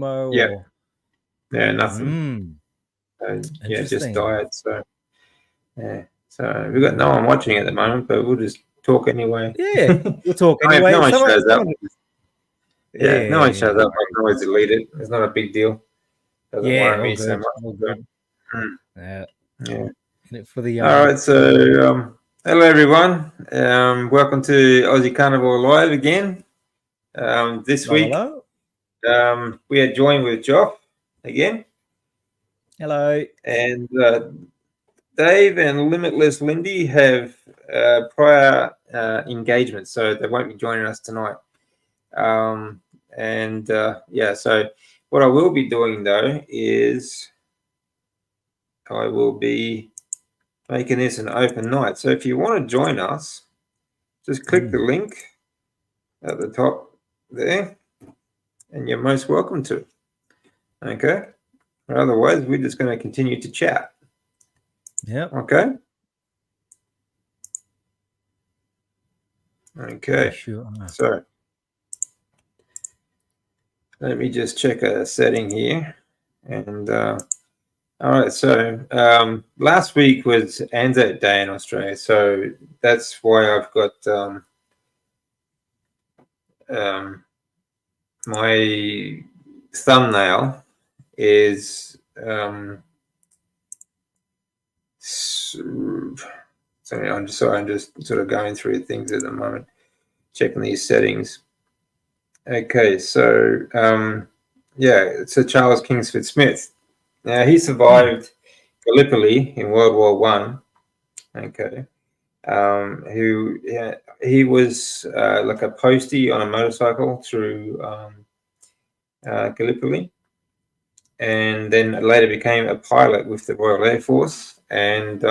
Yeah. or Yeah, nothing. Just interesting. diet. So yeah. So we've got no one watching at the moment, but we'll just talk anyway. Yeah, we'll talk If anyway. no one shows up, yeah, if no one Yeah, shows no up, I worries. can always delete it. It's not a big deal. Doesn't Yeah, worry all me so good, much. all So, good. mm, Yeah, yeah. in it for the All right. So hello everyone. Welcome to Aussie Carnivore Live again. This hello, week hello, we are joined with Joff again, hello. and Dave and Limitless Lindy have prior engagements, so they won't be joining us tonight. So what I will be doing though is I will be making this an open night. So if you want to join us, just click the link at the top there, and you're most welcome to. Okay. Or otherwise, we're just going to continue to chat. Yep. Okay. Okay. Sure. So let me just check a setting here. And all right. So last week was Anzac Day in Australia. So that's why I've got my thumbnail is sorry, I'm just sort of going through things at the moment, checking these settings. Okay, so so Charles Kingsford Smith. Now he survived Gallipoli in World War One. Okay, he was like a postie on a motorcycle through Gallipoli, and then later became a pilot with the Royal Air Force, and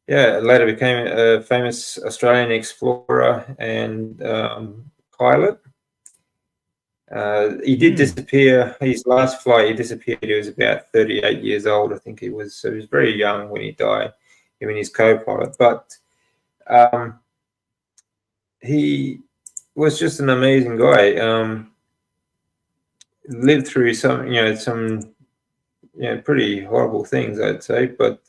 later became a famous Australian explorer and pilot. He did disappear. His last flight, he disappeared. He was about 38 years old, I think he was. So he was very young when he died, him and his co-pilot. But he was just an amazing guy. Lived through some pretty horrible things, I'd say, but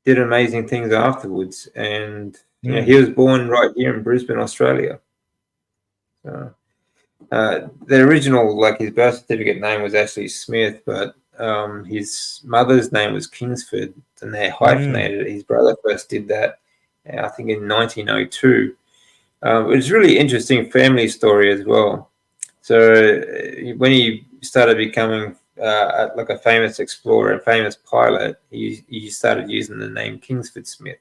did amazing things afterwards. And he was born right here in Brisbane, Australia. So, the original, like his birth certificate name was actually Smith, but his mother's name was Kingsford, and they hyphenated it. His brother first did that, I think, in 1902. It was a really interesting family story as well. So when he started becoming like a famous explorer, a famous pilot, he started using the name Kingsford Smith.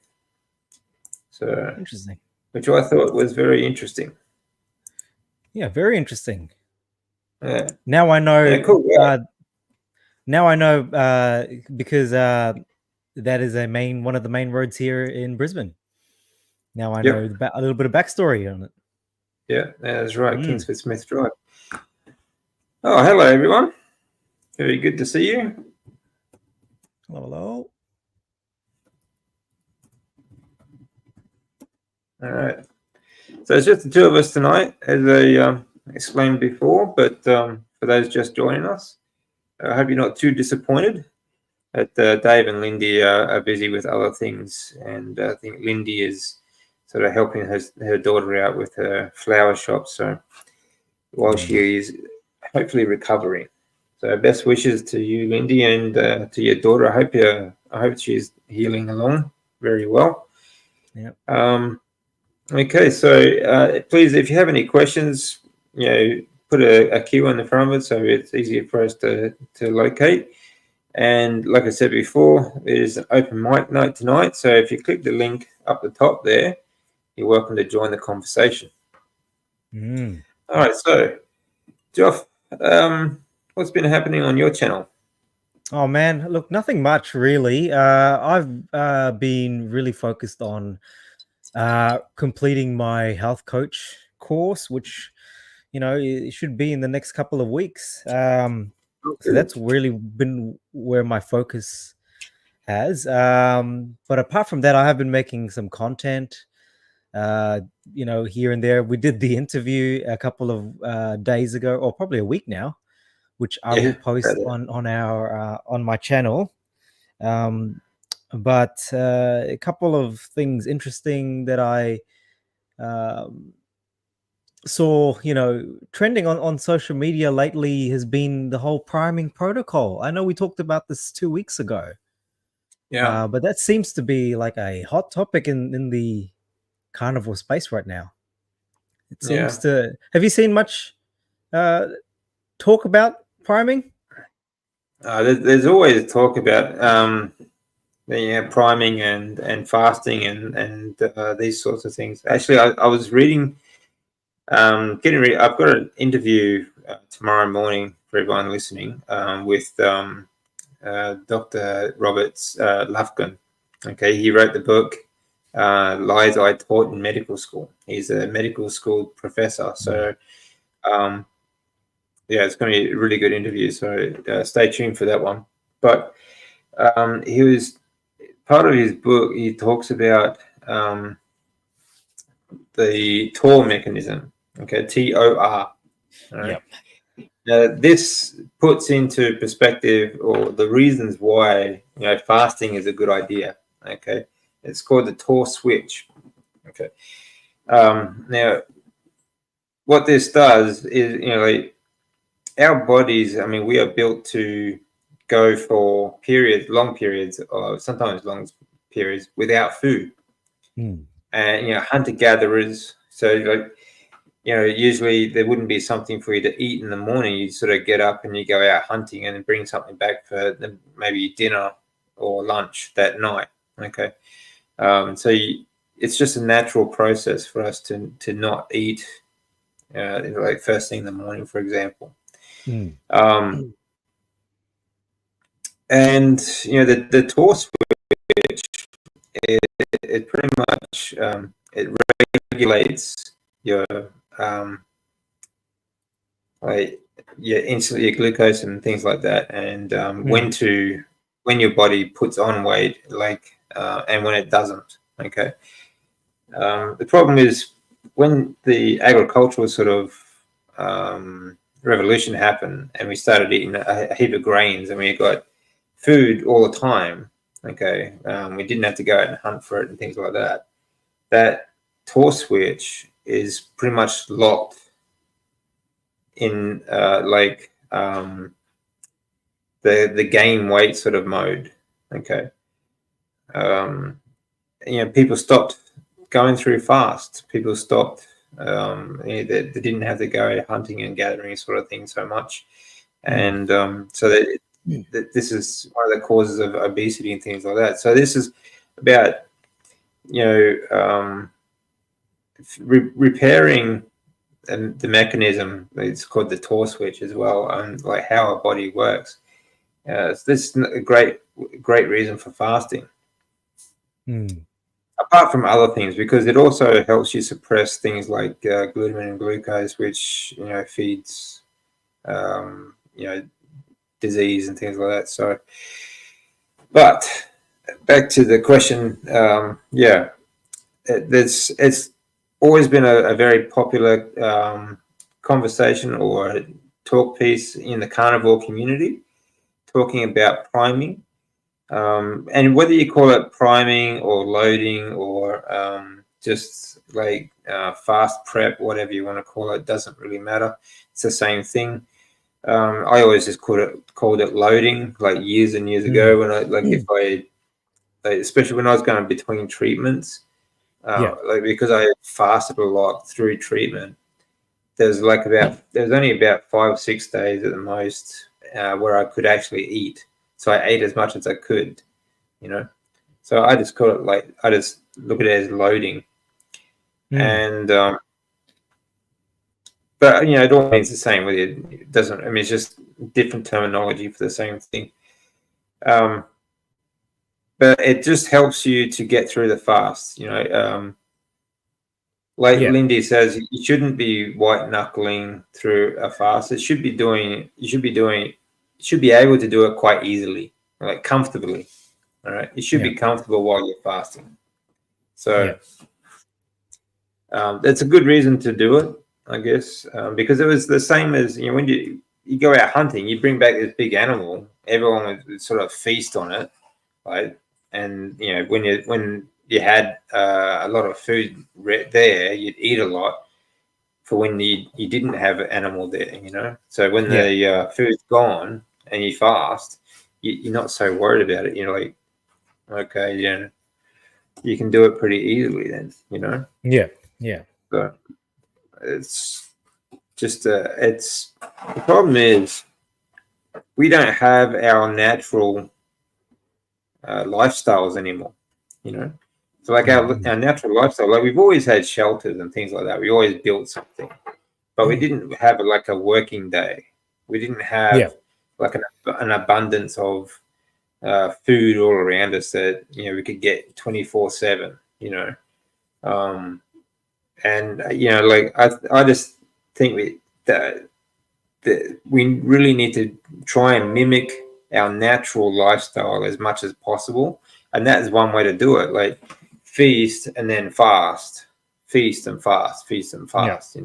So Interesting. Which I thought was very interesting. Yeah, very interesting. Yeah. Now I know. Yeah, cool. Now I know because that is one of the main roads here in Brisbane. Now I know a little bit of backstory on it. Yeah, that's right. Kingsford Smith Drive. Oh, hello everyone. Very good to see you. Hello. All right. So it's just the two of us tonight, as I explained before. But for those just joining us, I hope you're not too disappointed that Dave and Lindy are busy with other things. And I think Lindy is sort of helping her daughter out with her flower shop. So while she is hopefully recovering. So best wishes to you, Lindy, and to your daughter. I hope she's healing along very well. Yeah. Okay, so please, if you have any questions, put a Q on the front of it so it's easier for us to locate. And like I said before, it is an open mic night tonight. So if you click the link up the top there, you're welcome to join the conversation. All right, so Geoff, what's been happening on your channel? Oh man, look, nothing much really. I've been really focused on completing my health coach course, which it should be in the next couple of weeks. So that's really been where my focus has. But apart from that, I have been making some content here and there. We did the interview a couple of days ago, or probably a week now, which I will post on our on my channel. But a couple of things interesting that I saw, trending on social media lately has been the whole priming protocol. I know we talked about this 2 weeks ago. Yeah. But that seems to be like a hot topic in the carnivore space right now. It seems to. Have you seen much talk about priming? There's always talk about priming and fasting and these sorts of things. Actually, I was reading, I've got an interview tomorrow morning for everyone listening with Dr. Roberts Lufkin. Okay, he wrote the book Lies I Taught in Medical School. He's a medical school professor. So, it's going to be a really good interview. So stay tuned for that one. But he was part of his book. He talks about the TOR mechanism. Okay, TOR. Right? Yep. This puts into perspective or the reasons why fasting is a good idea. Okay, it's called the TOR switch. Okay, now what this does is our bodies. I mean, we are built to go for long periods, or sometimes long periods without food. And hunter gatherers. So usually there wouldn't be something for you to eat in the morning. You sort of get up and you go out hunting and bring something back for maybe dinner or lunch that night. Okay, so it's just a natural process for us to not eat like first thing in the morning, for example. And the TOR switch, it pretty much it regulates your your glucose and things like that, and when your body puts on weight, and when it doesn't. Okay, the problem is when the agricultural sort of revolution happened, and we started eating a heap of grains, and we got food all the time. Okay, we didn't have to go out and hunt for it and things like that. That TOR switch is pretty much locked in the gain weight sort of mode. Okay, people stopped going through fast. People stopped. They didn't have to go hunting and gathering sort of thing so much, and so that. This is one of the causes of obesity and things like that. So this is about repairing the mechanism. It's called the TOR switch as well, and like how our body works. So this is a great reason for fasting. Apart from other things, because it also helps you suppress things like glutamine and glucose, which feeds disease and things like that. So, but back to the question, it's always been a very popular conversation or talk piece in the carnivore community, talking about priming, and whether you call it priming or loading or just like fast prep, whatever you want to call it, doesn't really matter. It's the same thing. I always just called it loading, like years and years ago when especially when I was going between treatments, because I fasted a lot through treatment. There's only about 5 or 6 days at the most where I could actually eat. So I ate as much as I could, So I just call it I just look at it as loading, and. But it all means the same. With it doesn't. I mean, it's just different terminology for the same thing. But it just helps you to get through the fast. Lindy says, you shouldn't be white knuckling through a fast. You should be able to do it quite easily, like comfortably. All right, you should be comfortable while you're fasting. So. That's a good reason to do it, I guess, because it was the same as, when you go out hunting, you bring back this big animal, everyone would sort of feast on it, right? And when you had a lot of food there, you'd eat a lot for when you didn't have an animal there. So when the food's gone and you fast, you're not so worried about it. You're like, okay, you can do it pretty easily then. Yeah. So it's just it's the problem is we don't have our natural lifestyles anymore. So like our natural lifestyle, like we've always had shelters and things like that. We always built something, but we didn't have like a working day. We didn't have like an abundance of food all around us that we could get 24/7. And like I just think that we really need to try and mimic our natural lifestyle as much as possible, and that is one way to do it. Like feast and then fast, feast and fast, feast and fast.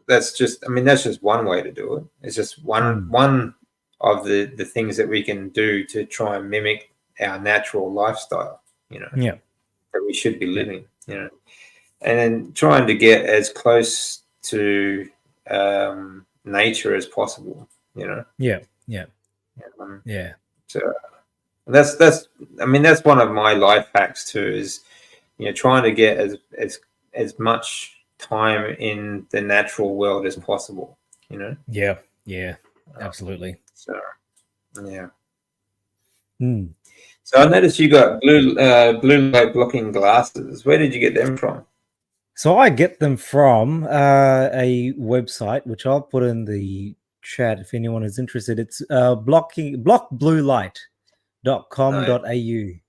That's just one way to do it. It's just one of the things that we can do to try and mimic our natural lifestyle. That we should be living. And then trying to get as close to nature as possible. So that's one of my life hacks too, is trying to get as much time in the natural world as possible. Absolutely. So So I noticed you got blue light blocking glasses. Where did you get them from? So I get them from a website, which I'll put in the chat if anyone is interested. It's blockbluelight.com.au.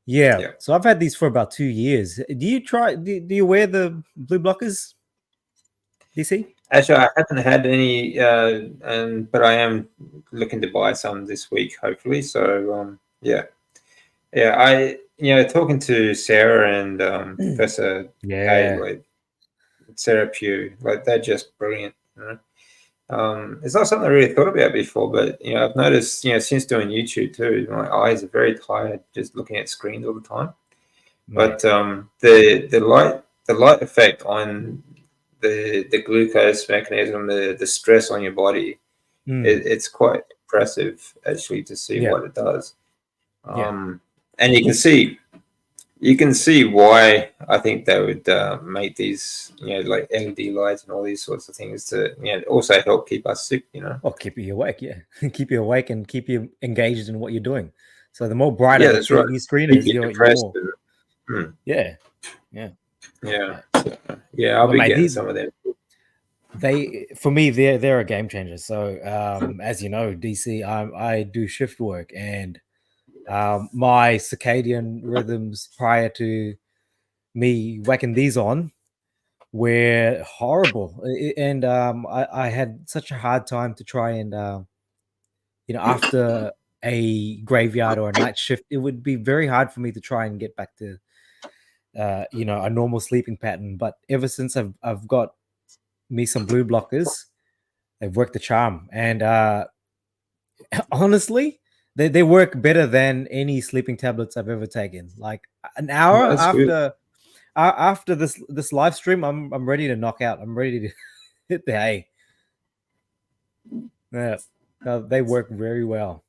Yeah. So I've had these for about 2 years. Do you wear the blue blockers, DC? Actually, I haven't had any, but I am looking to buy some this week, hopefully. So I talking to Sarah and Professor Kay, like Sarah Pugh, like they're just brilliant. It's not something I really thought about before, but I've noticed since doing YouTube too, my eyes are very tired just looking at screens all the time. But the light effect on the glucose mechanism, the stress on your body, it's quite impressive actually to see what it does. And you can see why I think they would make these, like LED lights and all these sorts of things to, also help keep us sick, Or keep you awake, keep you awake and keep you engaged in what you're doing. So the more brighter the TV screen is, you're more. I'll be getting some of them. For me, they're a game changer. So as you know, DC, I do shift work, and my circadian rhythms prior to me whacking these on were horrible, and I had such a hard time to try and after a graveyard or a night shift, it would be very hard for me to try and get back to a normal sleeping pattern. But ever since I've got me some blue blockers, they've worked the charm, and honestly, they work better than any sleeping tablets I've ever taken. Like an hour after this live stream, I'm ready to knock out. I'm ready to hit the hay. Yeah, they work very well.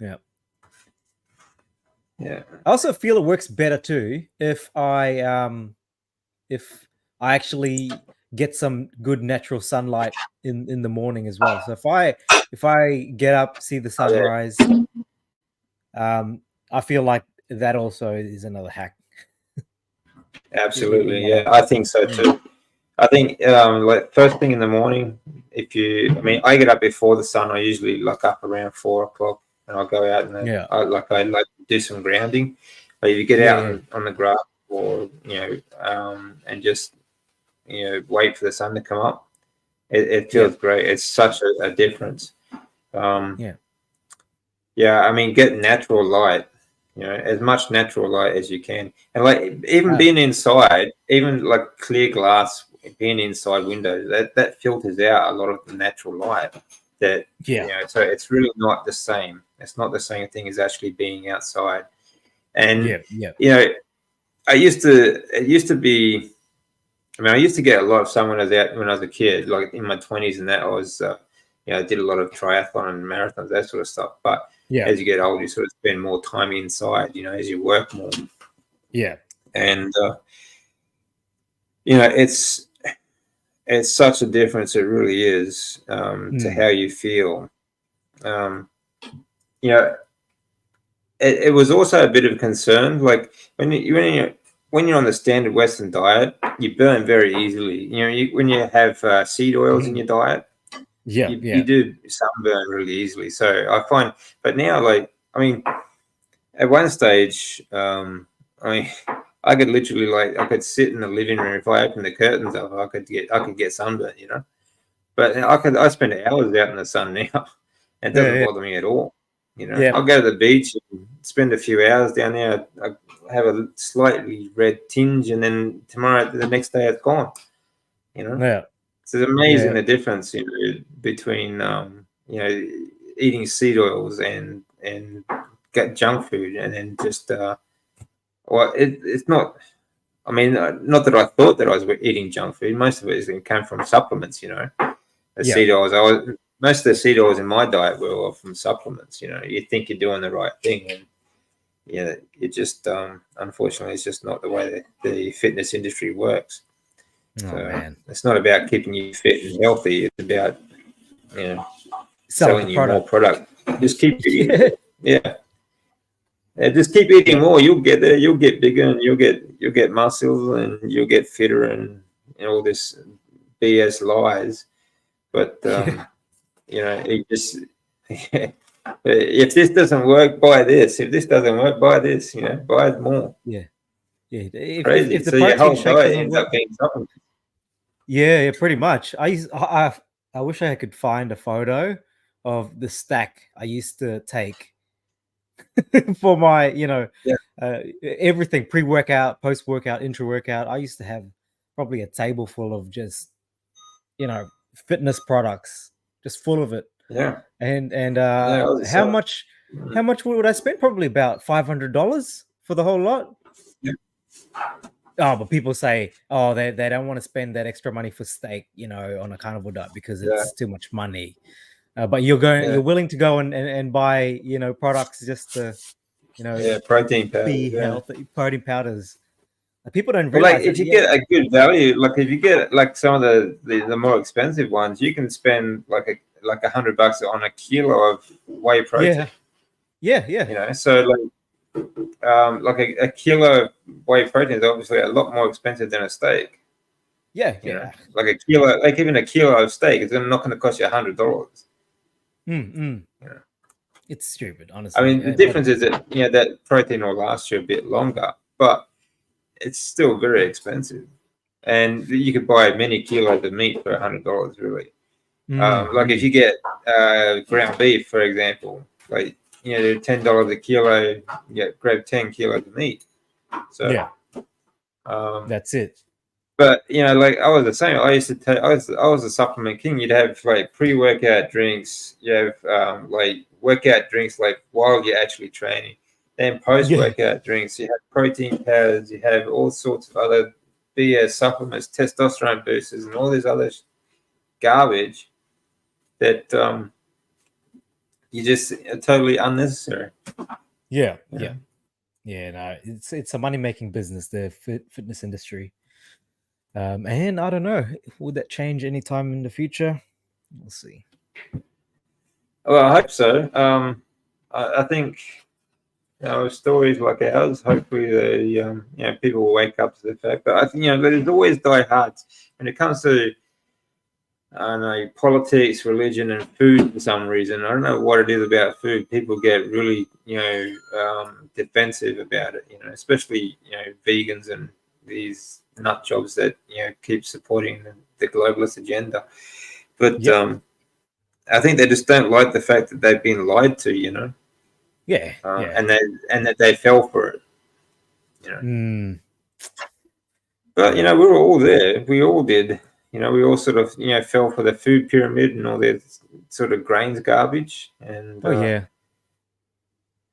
Yeah. I also feel it works better too if I actually get some good natural sunlight in the morning as well. So if I get up, see the sunrise, I feel like that also is another hack. Absolutely, I think so too. I think like first thing in the morning, I get up before the sun. I usually look up around 4 o'clock, and I'll go out and I like to do some grounding. But if you get out on the grass or and just wait for the sun to come up, it feels great. It's such a difference. Get natural light. as much natural light as you can. And like even being inside, even like clear glass, being inside windows, that filters out a lot of the natural light. That so it's really not the same. It's not the same thing as actually being outside. And it used to be. I mean, I used to get a lot of sun when I was out when I was a kid, like in my 20s, and that I was, I did a lot of triathlon and marathons, that sort of stuff. But as you get older, you sort of spend more time inside, as you work more. Yeah. And it's such a difference. It really is to how you feel. It was also a bit of concern, like when you're on the standard Western diet, you burn very easily. When you have seed oils in your diet, you do sunburn really easily. So I find, but now, like, I mean, at one stage, I could literally, I could sit in the living room. If I opened the curtains up, I could get sunburn, But I spend hours out in the sun now. It doesn't bother me at all. I'll go to the beach and spend a few hours down there. I have a slightly red tinge, and then the next day, it's gone. Yeah. So it's amazing the difference, between eating seed oils and get junk food, and then just it's not. I mean, not that I thought that I was eating junk food. Most of it came from supplements, The seed oils. Most of the seed oils in my diet were all from supplements. You think you're doing the right thing, and it just unfortunately, it's just not the way the fitness industry works. Man, it's not about keeping you fit and healthy. It's about selling you more product. Just keep eating. Just keep eating more. You'll get there. You'll get bigger, and you'll get muscles, and you'll get fitter, and all this BS lies. But it just if this doesn't work, buy this. If this doesn't work, buy this. Buy more. Yeah. If the your whole diet ends up being supplements. Yeah, pretty much. I wish I could find a photo of the stack I used to take for my, everything, pre-workout, post-workout, intra-workout. I used to have probably a table full of just, fitness products, just full of it. Yeah. And how much would I spend? Probably about $500 for the whole lot. Yeah. Oh, but people say, they don't want to spend that extra money for steak, on a carnivore diet because it's too much money. But you're willing to go and buy, products just to, protein powders, be healthy, protein powders. People don't realize. Like if you get a good value, like if you get like some of the more expensive ones, you can spend like $100 on a kilo of whey protein. Yeah. So like a kilo of whey protein is obviously a lot more expensive than a steak. Yeah. Like a kilo, like even a kilo of steak is not going to cost you $100. It's stupid, honestly. I mean, the difference is that that protein will last you a bit longer, but it's still very expensive, and you could buy many kilos of meat for $100, really. Like if you get ground beef, for example, like they're $10 a kilo. Grab 10 kilos of meat. So that's it. But like I was the same. I used to take. I was a supplement king. You'd have like pre-workout drinks. You have like workout drinks like while you're actually training. Then post-workout drinks. You have protein powders. You have all sorts of other BS supplements, testosterone boosters, and all this other garbage that you just are totally unnecessary. Yeah. No, it's a money-making business, the fitness industry. And I don't know, would that change anytime in the future? We'll see. Well, I hope so. I think stories like ours, hopefully the people will wake up to the fact. But I think there's always diehards when it comes to politics, religion, and food. For some reason, I don't know what it is about food. People get really defensive about it. Especially vegans and these nut jobs that keep supporting the globalist agenda. But I think they just don't like the fact that they've been lied to. Yeah, yeah. and that they fell for it. You know. Mm. But we were all there. We all did. We all sort of fell for the food pyramid and all that sort of grains garbage. And Oh yeah.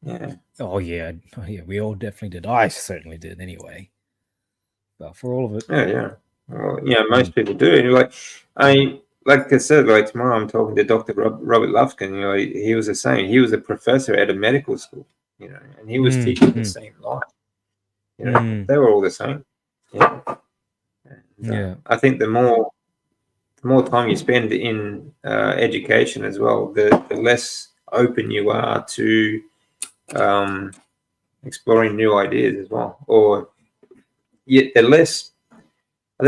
yeah. Oh yeah. Oh yeah. We all definitely did. I certainly did anyway. But for all of it. Yeah. Well, most people do. And like I said, like tomorrow I'm talking to Dr. Robert Lufkin. He was the same. He was a professor at a medical school. And he was teaching the same line. They were all the same. Yeah. And, I think the more time you spend in education as well, the less open you are to exploring new ideas as well. Or yet the less, I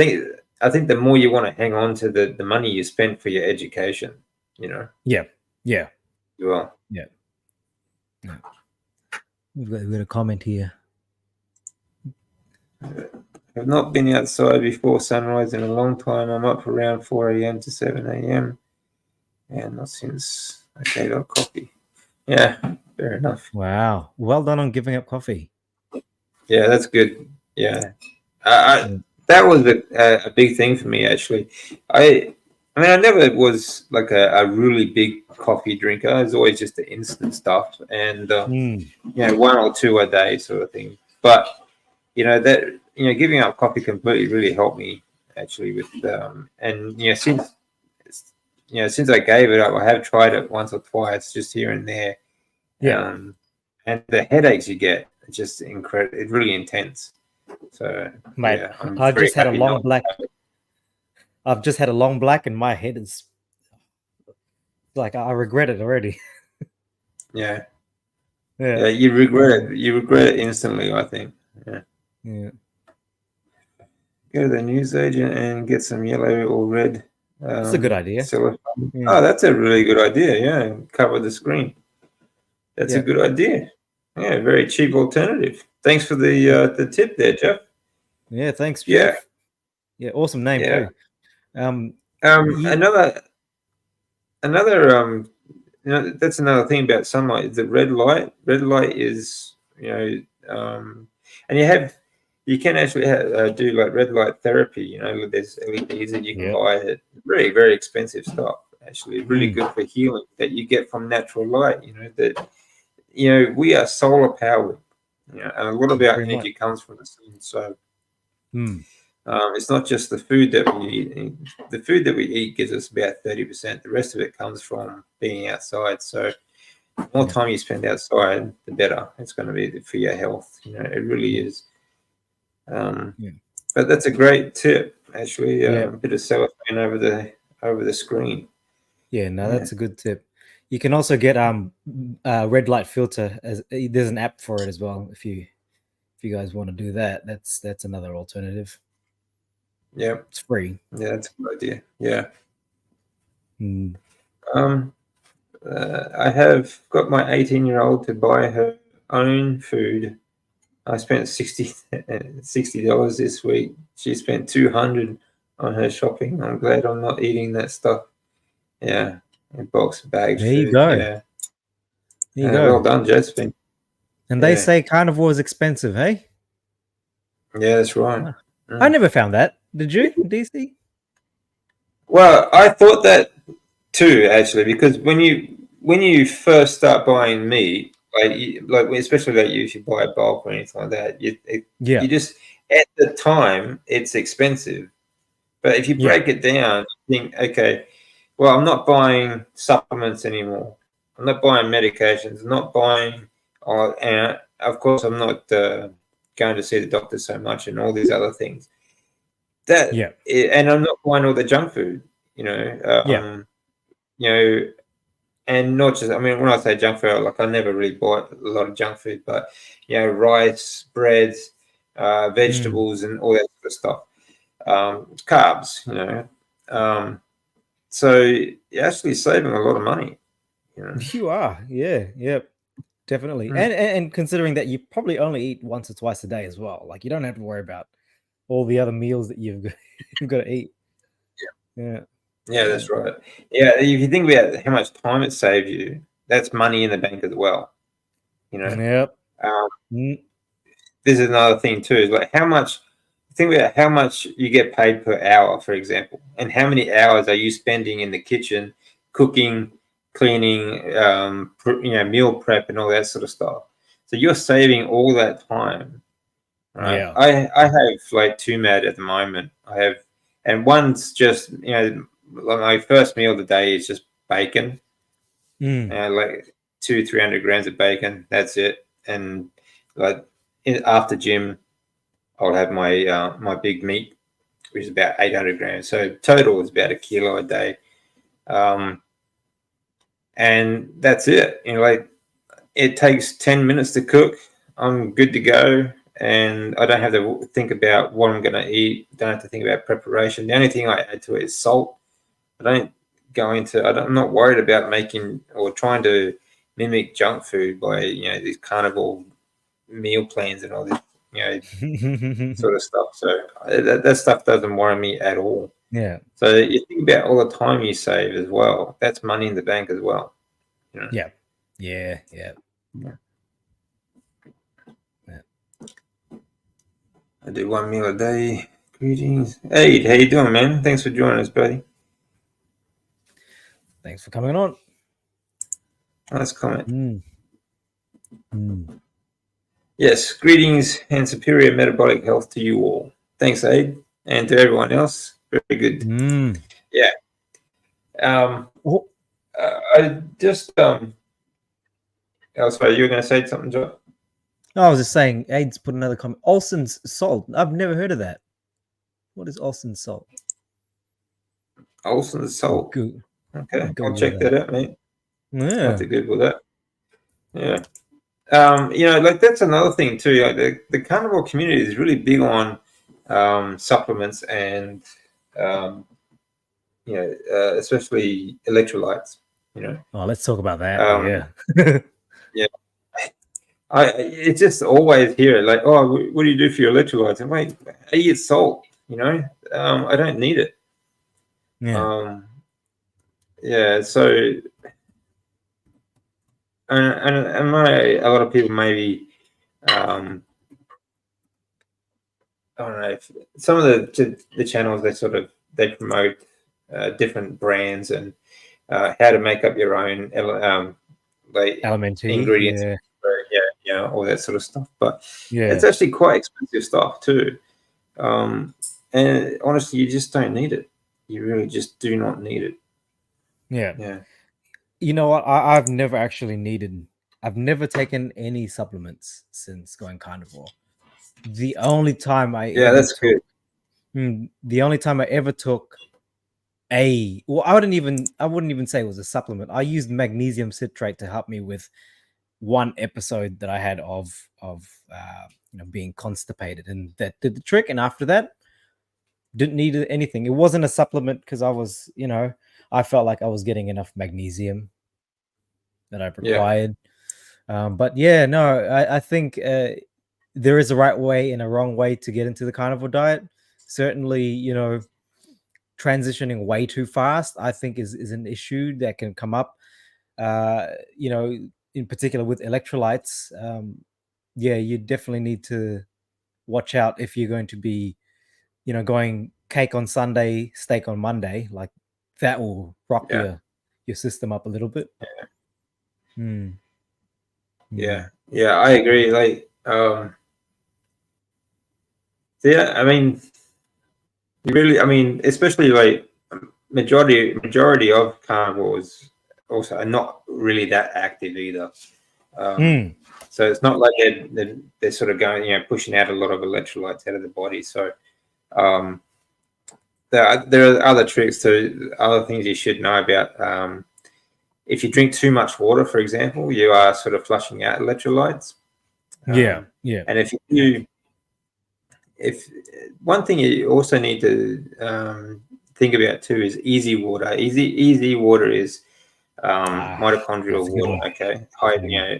think the more you want to hang on to the money you spend for your education, Yeah. Well. Yeah. We've got a comment here. I've not been outside before sunrise in a long time. I'm up around 4 a.m. to 7 a.m. and not since I got coffee. Yeah, fair enough. Wow. Well done on giving up coffee. Yeah, that's good. Yeah. That was a big thing for me, actually. I mean, I never was like a really big coffee drinker. I was always just the instant stuff and, 1 or 2 a day sort of thing. But, giving up coffee completely really helped me actually with, since I gave it up, I have tried it once or twice just here and there. Yeah. And the headaches you get are just incredible. It's really intense. So, mate, yeah, I've just had a long black. I've just had a long black, and my head is like I regret it already. Yeah. You regret it. You regret it instantly, I think. Yeah. Go to the newsagent and get some yellow or red. That's a good idea. Oh, that's a really good idea. Yeah, cover the screen. That's a good idea. Yeah, very cheap alternative. Thanks for the tip there, Jeff. Yeah, thanks, Jeff. Yeah, awesome name too. Another that's another thing about sunlight is the red light. Red light is and you can actually do like red light therapy. There's LEDs that you can buy that very, very expensive stuff. Actually, really good for healing that you get from natural light. We are solar powered. And a lot of our energy comes from the sun. So it's not just the food that we eat. The food that we eat gives us about 30%. The rest of it comes from being outside. So the more time you spend outside, the better it's going to be for your health. It really is. But that's a great tip, actually. A bit of cellophane over the screen. Yeah, no, that's a good tip. You can also get red light filter. There's an app for it as well. If you guys want to do that, that's another alternative. Yeah, it's free. Yeah, that's a good idea. Yeah. I have got my 18-year-old to buy her own food. I spent $60 this week. She spent $200 on her shopping. I'm glad I'm not eating that stuff. Yeah, in box bagged there food. You go. Yeah. There you go. Well done, Josephine. And they say carnivore is expensive, hey? Yeah, that's right. I never found that. Did you, DC? Well, I thought that too, actually, because when you first start buying meat, like especially like if you buy a bulk or anything like that, you just at the time it's expensive, but if you break it down, you think, okay, well, I'm not buying supplements anymore. I'm not buying medications. I'm not buying, and of course, I'm not going to see the doctor so much and all these other things. And I'm not buying all the junk food, and not just, I mean, when I say junk food, like I never really bought a lot of junk food, but, rice, breads, vegetables and all that sort of stuff. Carbs, so you're actually saving a lot of money. You are. Yeah, definitely. And considering that you probably only eat once or twice a day as well, like you don't have to worry about all the other meals that you've got to eat. Yeah, that's right. Yeah, if you think about how much time it saves you, that's money in the bank as well. Yep. This is another thing too, is like how much, think about how much you get paid per hour, for example, and how many hours are you spending in the kitchen cooking, cleaning, meal prep and all that sort of stuff. So you're saving all that time, right? Yeah. I have like 2 MAD at the moment. I have, and one's just, like my first meal of the day is just bacon, like 200-300 grams of bacon. That's it. And like after gym, I'll have my my big meat, which is about 800 grams. So total is about 1 kilo a day. And that's it. Like it takes 10 minutes to cook. I'm good to go. And I don't have to think about what I'm going to eat. Don't have to think about preparation. The only thing I add to it is salt. I don't go into, I'm not worried about making or trying to mimic junk food by, these carnivore meal plans and all this, sort of stuff. So that stuff doesn't worry me at all. Yeah. So you think about all the time you save as well. That's money in the bank as well. Yeah. I do 1 meal a day. Greetings. Hey, how you doing, man? Thanks for joining us, buddy. Thanks for coming on. Nice comment. Yes, greetings and superior metabolic health to you all. Thanks, Aid, and to everyone else. Very good. Yeah. I just sorry, you were going to say something, John? No, I was just saying, Aid's put another comment. Olsen's salt. I've never heard of that. What is Olsen's salt? Olsen's salt. Good. Okay, I'll check that out, mate. Yeah. I'll have to Google that. Yeah. Like that's another thing too. Like the carnivore community is really big on supplements and especially electrolytes. Oh, let's talk about that. Yeah. It's just always here, like, oh, what do you do for your electrolytes? And wait, I eat salt. I don't need it. Yeah. So, and a lot of people maybe, I don't know, if some of the channels they promote different brands and how to make up your own like ingredients. All that sort of stuff. But it's actually quite expensive stuff too. And honestly, you just don't need it. You really just do not need it. Yeah. You know what? I've never taken any supplements since going carnivore. The only time I good. The only time I ever took I wouldn't even say it was a supplement. I used magnesium citrate to help me with one episode that I had of being constipated, and that did the trick. And after that, didn't need anything. It wasn't a supplement because I was, I felt like I was getting enough magnesium that I required. But I think there is a right way and a wrong way to get into the carnivore diet. Certainly, transitioning way too fast, I think is an issue that can come up. In particular with electrolytes, you definitely need to watch out if you're going to be, going cake on Sunday, steak on Monday. Like that will rock your system up a little bit. Yeah, I agree. Like, I mean, especially like majority of carnivores also are not really that active either. So it's not like they're sort of going, pushing out a lot of electrolytes out of the body. So there are other tricks to other things you should know about. If you drink too much water, for example, you are sort of flushing out electrolytes. And if one thing you also need to think about too is easy water. Easy water is mitochondrial water, okay,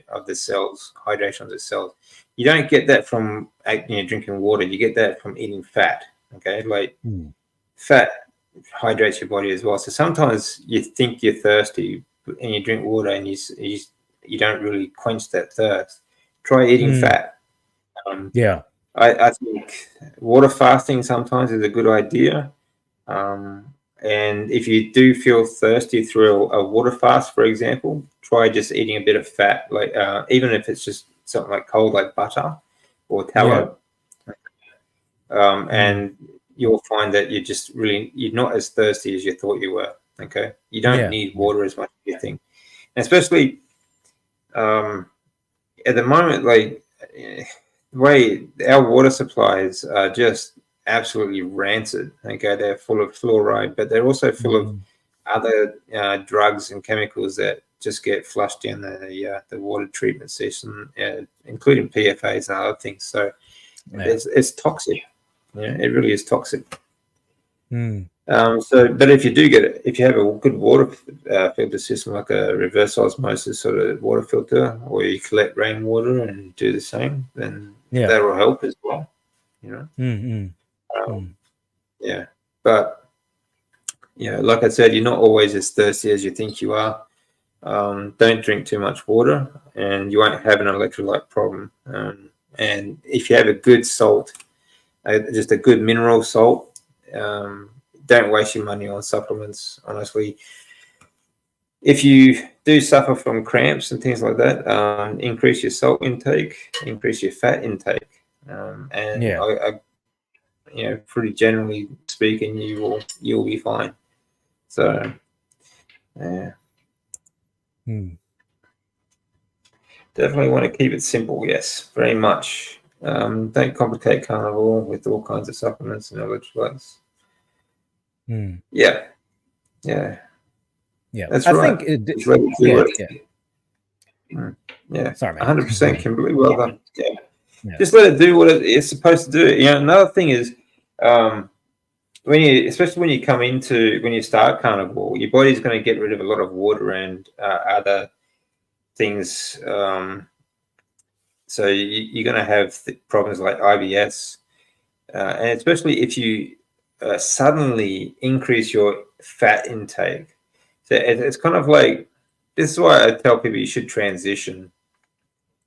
of the cells, hydration of the cells. You don't get that from drinking water. You get that from eating fat, okay? Like fat hydrates your body as well. So sometimes you think you're thirsty and you drink water and you you don't really quench that thirst, try eating fat. I think water fasting sometimes is a good idea. And if you do feel thirsty through a water fast, for example, try just eating a bit of fat, like even if it's just something like cold, like butter or tallow. And you'll find that you're not as thirsty as you thought you were. Okay, you don't need water as much as you think, and especially at the moment, like the way our water supplies are just absolutely rancid. Okay, they're full of fluoride, but they're also full of other drugs and chemicals that just get flushed in the water treatment system, including PFAS and other things. So it's toxic. Yeah, it really is toxic. But if you have a good water filter system, like a reverse osmosis sort of water filter, or you collect rainwater and do the same, then that will help as well. Yeah, but like I said, you're not always as thirsty as you think you are. Don't drink too much water, and you won't have an electrolyte problem. And if you have a good salt, just a good mineral salt, don't waste your money on supplements. Honestly, if you do suffer from cramps and things like that, increase your salt intake, increase your fat intake, and pretty generally speaking, you'll be fine. So, yeah. Definitely want to keep it simple. Yes, very much. Don't complicate carnivore with all kinds of supplements and electrolytes. Yeah. That's right. Sorry, 100%, Kimberly. Well done. Yeah. Just let it do what it's supposed to do. Another thing is, especially when you start carnivore, your body's going to get rid of a lot of water and other things. So you're going to have problems like IBS, and especially if you suddenly increase your fat intake. So it's kind of like, this is why I tell people you should transition.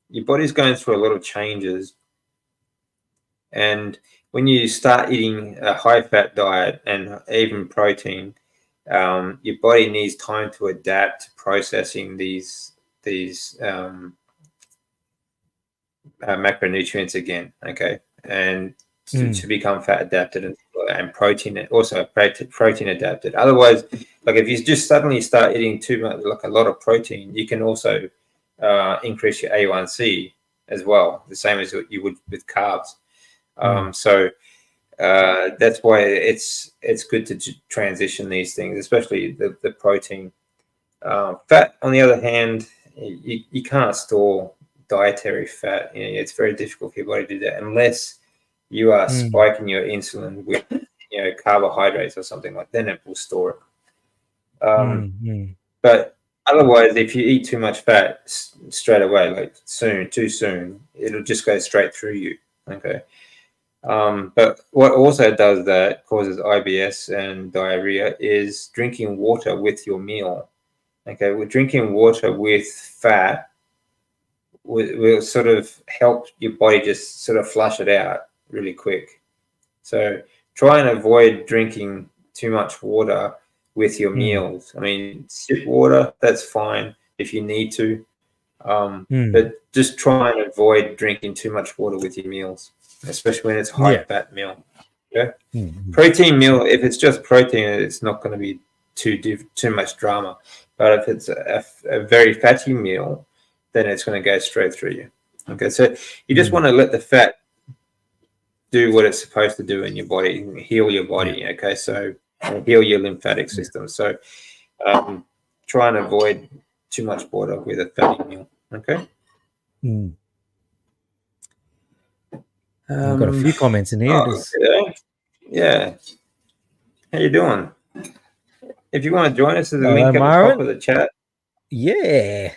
Your body's going through a lot of changes, and when you start eating a high-fat diet and even protein, your body needs time to adapt to processing these macronutrients again, okay, and to become fat adapted and protein adapted. Otherwise, like if you just suddenly start eating too much, like a lot of protein, you can also increase your A1C as well, the same as you would with carbs. So that's why it's good to transition these things, especially the protein. Fat, on the other hand, you can't store dietary fat. It's very difficult for your body to do that unless you are spiking your insulin with carbohydrates or something like that. Then it will store it. But otherwise, if you eat too much fat straight away, like too soon, it'll just go straight through you. Okay. But what also does that, causes IBS and diarrhea, is drinking water with your meal. Okay, well, drinking water with fat will sort of help your body just sort of flush it out really quick. So try and avoid drinking too much water with your meals. I mean, sip water, that's fine if you need to. But just try and avoid drinking too much water with your meals, especially when it's high-fat meal. Yeah, protein meal. If it's just protein, it's not going to be too much drama. But if it's a very fatty meal, then it's going to go straight through you. Okay, so you just want to let the fat do what it's supposed to do in your body, heal your body. Okay, so heal your lymphatic system. So try and avoid too much water with a fatty meal. Okay. I've got a few comments in here. Yeah. How you doing? If you want to join us, there's a link at the top of the chat. Yeah.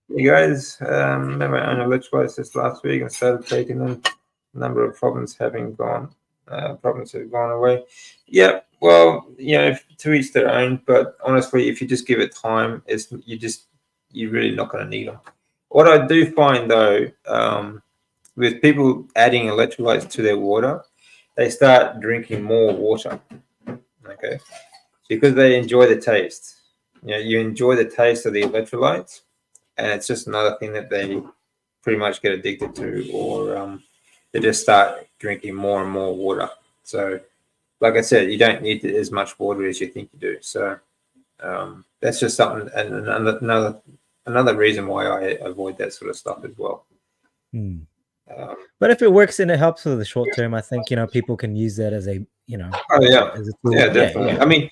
You guys, remember I owned electrolytes this last week and started taking them. A number of problems have gone away. Yeah, well, to each their own. But honestly, if you just give it time, you're really not going to need them. What I do find though, with people adding electrolytes to their water, they start drinking more water. Okay, because they enjoy the taste. You enjoy the taste of the electrolytes, and it's just another thing that they pretty much get addicted to, or they just start drinking more and more water. So, like I said, you don't need as much water as you think you do. So that's just something, and another reason why I avoid that sort of stuff as well. But if it works and it helps for the short term, I think people can use that as a Oh yeah, as a tool. yeah, definitely. Yeah. I mean,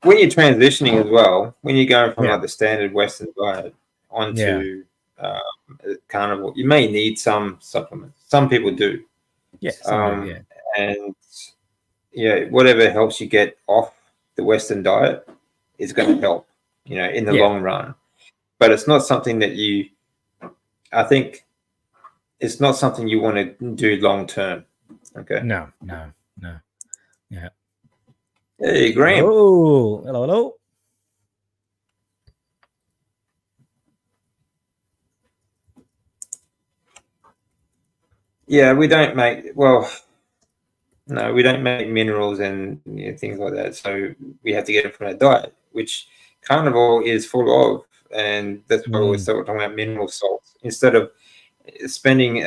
when you're transitioning as well, when you're going from like the standard Western diet onto carnivore, you may need some supplements. Some people do. Yeah. And whatever helps you get off the Western diet is going to help, in the long run. But it's not something that I think it's not something you want to do long term. Okay. No. Yeah. Hey, Graham. Oh, hello. Yeah, we don't make minerals and things like that. So we have to get it from our diet, which carnivore is full of, and that's why we're talking about mineral salts instead of spending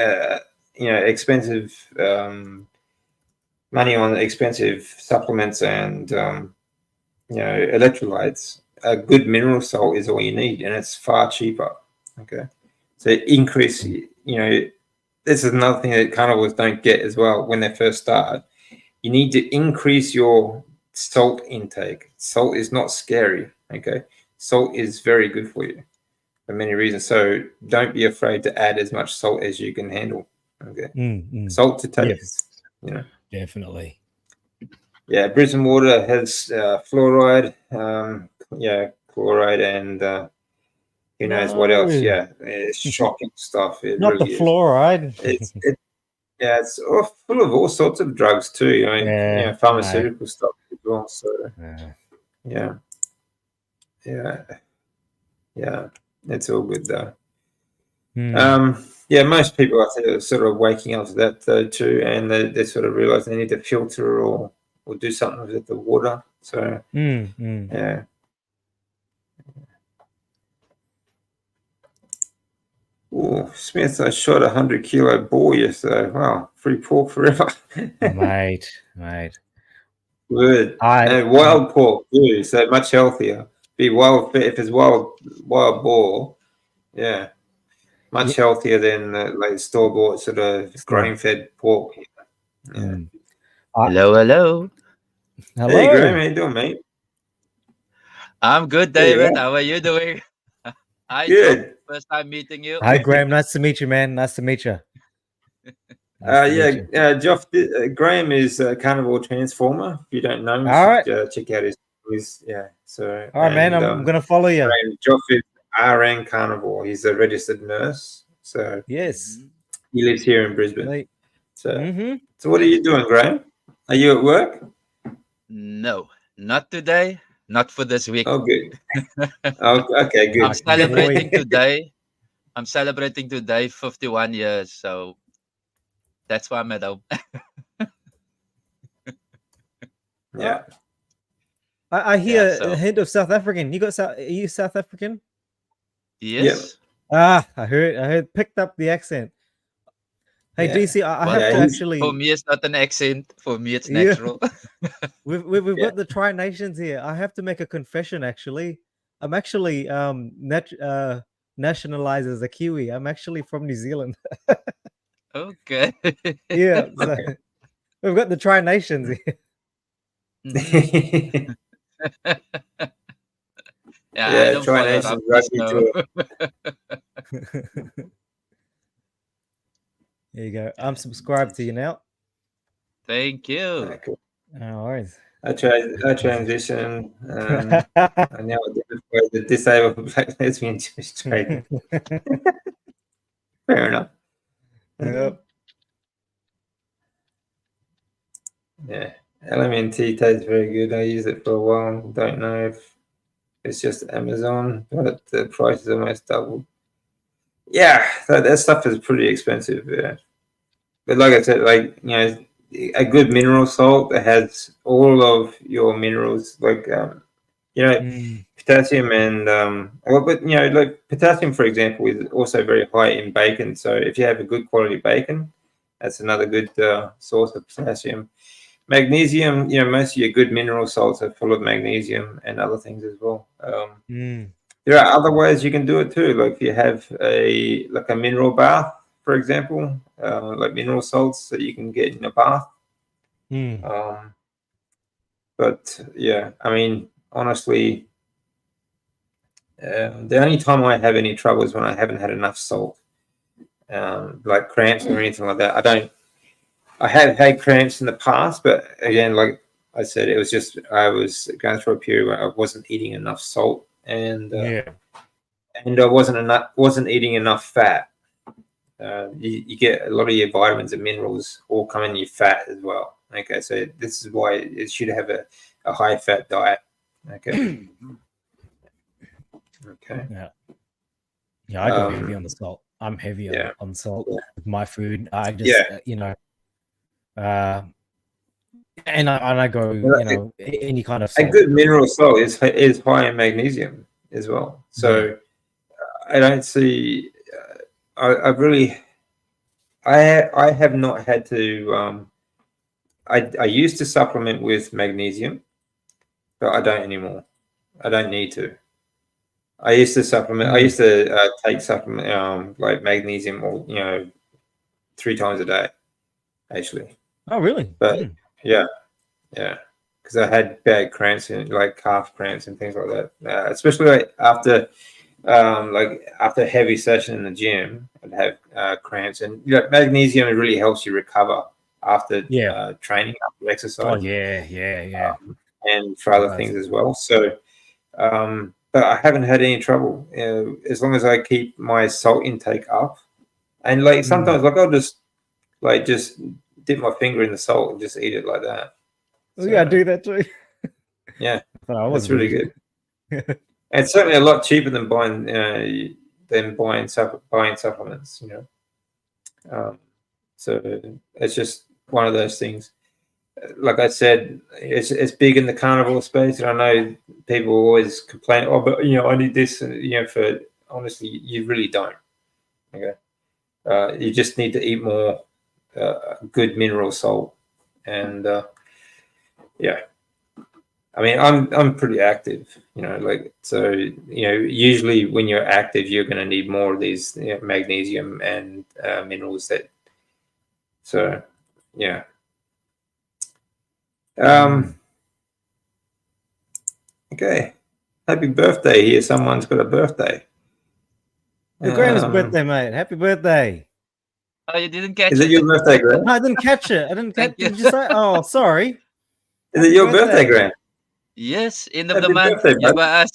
expensive money on expensive supplements and electrolytes. A good mineral salt is all you need, and it's far cheaper. Okay, so increase. This is another thing that carnivores don't get as well when they first start. You need to increase your salt intake. Salt is not scary. Okay, salt is very good for you for many reasons. So don't be afraid to add as much salt as you can handle. Okay, salt to taste. Definitely. Yeah, Brisbane water has fluoride. Chloride, and who knows what else? Yeah, it's shocking stuff. It Not really the fluoride. It's full of all sorts of drugs too. Pharmaceutical stuff as well. So yeah, it's all good though. Most people I think are sort of waking up to that though too, and they sort of realize they need to filter or do something with the water. So yeah. Oh, Smith, I shot 100-kilo boar yesterday. Wow, free pork forever. Mate. Good. And wild pork too, so much healthier. Be wild if it's wild boar. Yeah, much healthier than like store bought sort of grain fed pork. Yeah. Hello. Hey, Graham, how you doing, mate? I'm good, David. How are you doing? Hi, good. Joe. First time meeting you. Hi, Graham. Nice to meet you, man. Nice to meet you. Graham is a carnivore transformer. If you don't know him, all right. Check out his So all right, man. I'm gonna follow you. Joff is RN carnivore. He's a registered nurse. So yes, he lives here in Brisbane. So what are you doing, Graham? Are you at work? No, not today. Not for this week. Oh, good. Okay, good. I'm celebrating today. 51 years. So that's why I'm at home. Yeah. I hear a hint of South African. Are you South African? Yes. Yep. I heard picked up the accent. Hey, DC, I have to actually. For me, it's not an accent. For me, it's natural. We've got the Tri-Nations here. I have to make a confession. Actually, I'm actually nationalized as a Kiwi. I'm actually from New Zealand. Okay. Yeah. So we've got the Tri-Nations here. I don't follow rugby too. There you go. I'm subscribed to you now. Thank you. Cool. No worries. I transition. I now identify the disabled black lesbian Jewish trade. Fair enough. Yep. Yeah. LMNT tastes very good. I use it for a while. Don't know if It's just Amazon, but the price is almost doubled. Yeah, that stuff is pretty expensive. Yeah, but like I said, like a good mineral salt that has all of your minerals, like potassium and but like potassium, for example, is also very high in bacon. So if you have a good quality bacon, that's another good source of potassium. Magnesium, most of your good mineral salts are full of magnesium and other things as well. There are other ways you can do it too. Like if you have a mineral bath, for example, like mineral salts that you can get in a bath. But yeah, I mean, honestly, the only time I have any trouble is when I haven't had enough salt, like cramps or anything like that. I have had cramps in the past, but again, like I said, it was just I was going through a period where I wasn't eating enough salt, and I wasn't eating enough fat. You get a lot of your vitamins and minerals all come in your fat as well. Okay, so this is why it should have a high fat diet. Okay. Okay. Yeah, I go heavy on the salt. I'm heavy on salt with my food. I just and I go any kind of salt. A good mineral salt is high in magnesium as well. So I don't see. I really. I have not had to. I used to supplement with magnesium, but I don't anymore. I don't need to. I used to supplement. I used to take supplement like magnesium, or 3 times a day, actually. Oh, really? But yeah, because I had bad cramps and like calf cramps and things like that. Especially like after heavy session in the gym, I'd have cramps, and magnesium really helps you recover after training, after exercise. Oh yeah. And for other things as well. So, but I haven't had any trouble as long as I keep my salt intake up. And like sometimes, like I'll just dip my finger in the salt and just eat it like that. So, yeah, I do that too. Yeah, that's really good. And it's certainly a lot cheaper than buying supplements. So it's just one of those things. Like I said, it's big in the carnivore space, and I know people always complain, "Oh, but I need this." For honestly, you really don't. Okay, you just need to eat more good mineral salt, and I mean, I'm pretty active, so usually when you're active, you're going to need more of these magnesium and minerals. So yeah. Okay. Happy birthday here. Someone's got a birthday. Graham's birthday, mate. Happy birthday. Oh, you didn't catch it? Is it your birthday, Graham? No, I didn't catch it. I didn't catch Did you say? Oh, sorry. Is it your birthday, Graham? Yes, end of the month. You by us.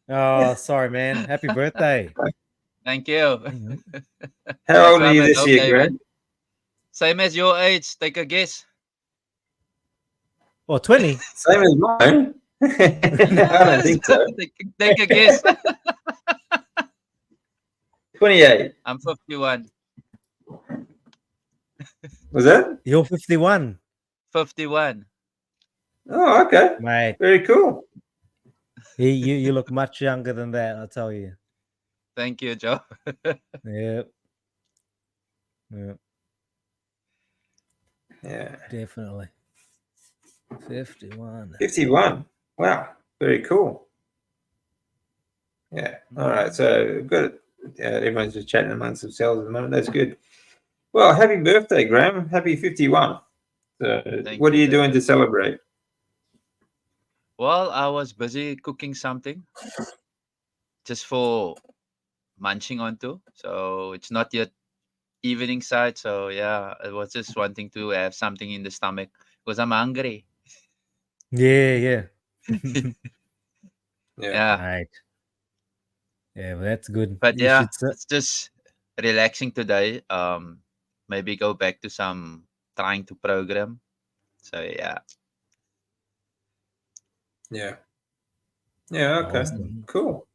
Oh, sorry, man. Happy birthday. Thank you. How old are you this year, Graham? Same as your age. Take a guess. Well, 20. Same as mine. I don't think so. Take a guess. 28. I'm 51. Was that? You're 51. 51. Oh, okay. Mate. Very cool. You look much younger than that, I'll tell you. Thank you, Joe. Yep. Yeah. Definitely. 51. 51. Wow. Very cool. Yeah. All right. So good. Everyone's just chatting amongst themselves at the moment. That's good. Well, happy birthday, Graham. Happy 51. So what are you doing to celebrate? Well, I was busy cooking something just for munching onto. So it's not yet evening side. So yeah, I was just wanting to have something in the stomach because I'm hungry. Yeah. Yeah. Right. Yeah, well, that's good. But yeah, it's just relaxing today. Maybe go back to some trying to program. So yeah. Yeah. Yeah. Okay. Awesome. Cool.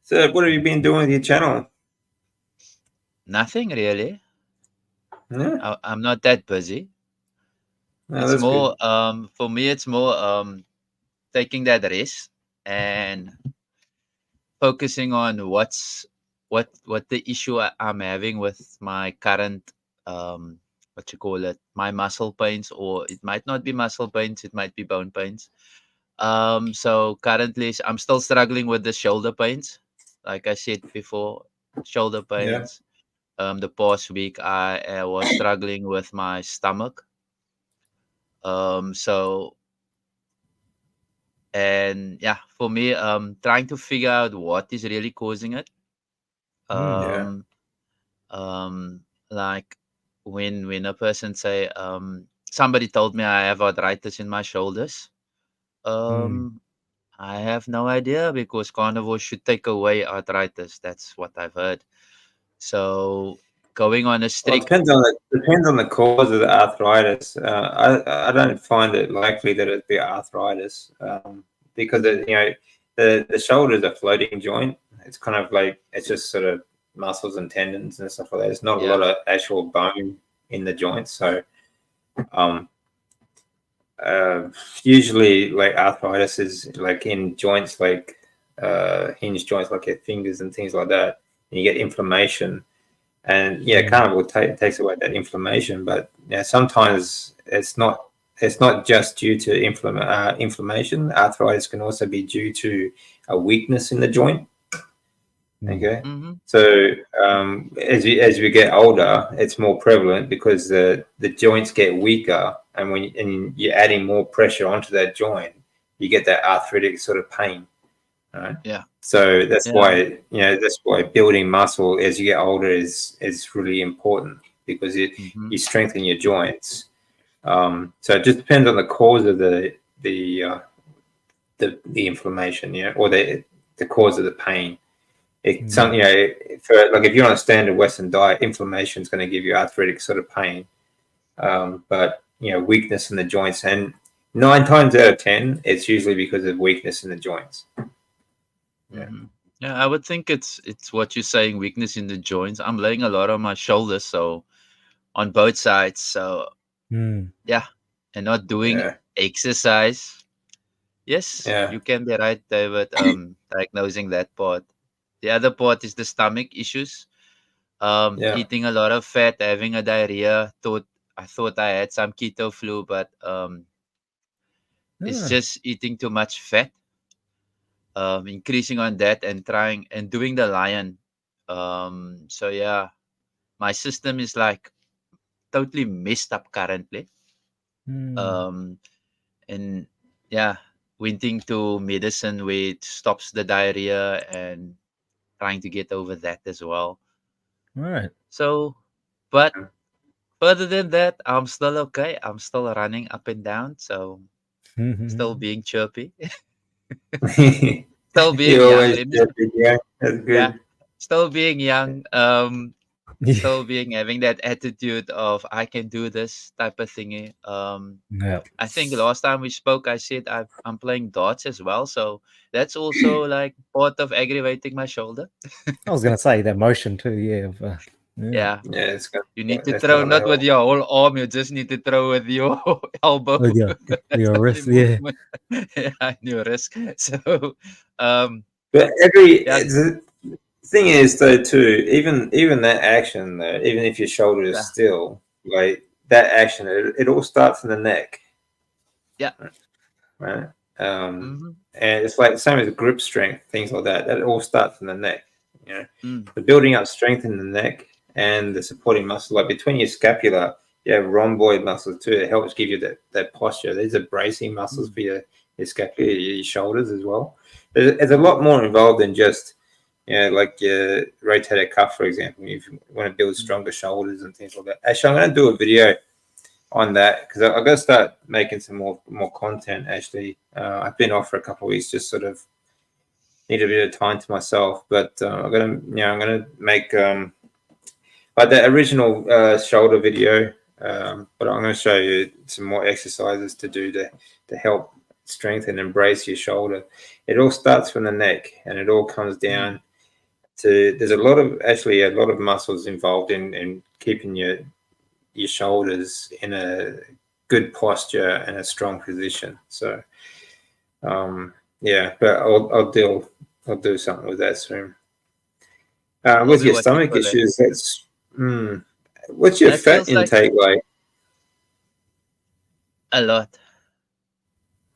So, what have you been doing with your channel? Nothing really. Yeah. I'm not that busy. No, It's that's more good. for me. It's more taking that risk and focusing on what the issue I'm having with my current what you call it, my muscle pains, or it might not be muscle pains, it might be bone pains. So currently I'm still struggling with the shoulder pains. Like I said before, shoulder Yeah. pains. The past week I was struggling with my stomach. So and yeah, for me, trying to figure out what is really causing it. Yeah. Um, like when a person say, somebody told me I have arthritis in my shoulders. Mm. Um, I have no idea because carnivore should take away arthritis. That's what I've heard. So going on a Well, it strict, depends on the cause of the arthritis. I don't find it likely that it'd be arthritis, because the shoulder is a floating joint. It's kind of like it's just sort of muscles and tendons and stuff like that. There's not a yeah, lot of actual bone in the joints, so um, usually like arthritis is like in joints like hinge joints like your fingers and things like that. And you get inflammation, and yeah, Mm. carnivore takes away that inflammation. But yeah, sometimes it's not just due to inflammation. Arthritis can also be due to a weakness in the joint. Mm. Okay, mm-hmm, so as we get older, it's more prevalent because the joints get weaker, and and you're adding more pressure onto that joint, you get that arthritic sort of pain. Right. yeah, So that's yeah, why building muscle as you get older is really important, because mm-hmm, you strengthen your joints. So it just depends on the cause of the uh, the inflammation, or the cause of the pain. It's Mm. some for like if you're on a standard Western diet, inflammation is going to give you arthritic sort of pain. But weakness in the joints, and 9 times out of 10, it's usually because of weakness in the joints. Yeah. mm-hmm. Yeah. I would think it's what you're saying, weakness in the joints. I'm laying a lot on my shoulders, so on both sides. So Mm. yeah, and not doing Yeah. exercise. Yes, Yeah. you can be right, David. Diagnosing that part. The other part is the stomach issues. Yeah. Eating a lot of fat, having a diarrhea. I thought I had some keto flu, but it's Ah. just eating too much fat. Increasing on that and trying and doing the lion. So yeah, my system is like totally messed up currently. Mm. Um, and yeah, went to medicine which stops the diarrhea and trying to get over that as well. Right. So, but further than that, I'm still okay. I'm still running up and down, so still being chirpy, still being You young. always Let me, chirpy, yeah. That's yeah, good. still being young. Yeah. Still being having that attitude of I can do this type of thingy. Yeah. I think last time we spoke, I said I'm playing darts as well, so that's also like part of aggravating my shoulder. I was gonna say that motion too. Yeah. Yeah. Yeah, Yeah, you need to it's not throw gonna not with help. your whole arm, you just need to throw with your elbow. With your That's your the only wrist. Yeah. movement. Yeah, and your wrist. So, um, But yeah, the thing is though too, even that action though, even if your shoulder is yeah, still, like that action, it all starts in the neck, yeah. right? Mm-hmm, And it's like the same as grip strength, things like that. That all starts in the neck. You know, mm, the building up strength in the neck and the supporting muscle, like between your scapula, you have rhomboid muscles too. It helps give you that posture. These are bracing muscles mm, for your scapula, your shoulders as well. There's a lot more involved than just like your rotator cuff, for example. If you want to build mm. stronger shoulders and things like that. Actually, I'm going to do a video on that because I've got to start making some more content. Actually, I've been off for a couple of weeks, just sort of need a bit of time to myself. But I'm gonna make like the original shoulder video, but I'm going to show you some more exercises to do to help strengthen and brace your shoulder. It all starts from the neck, and it all comes down to. There's a lot of muscles involved in keeping your shoulders in a good posture and a strong position. So, yeah, but I'll do something with that soon. With your stomach issues, that's what's your fat intake like? A lot.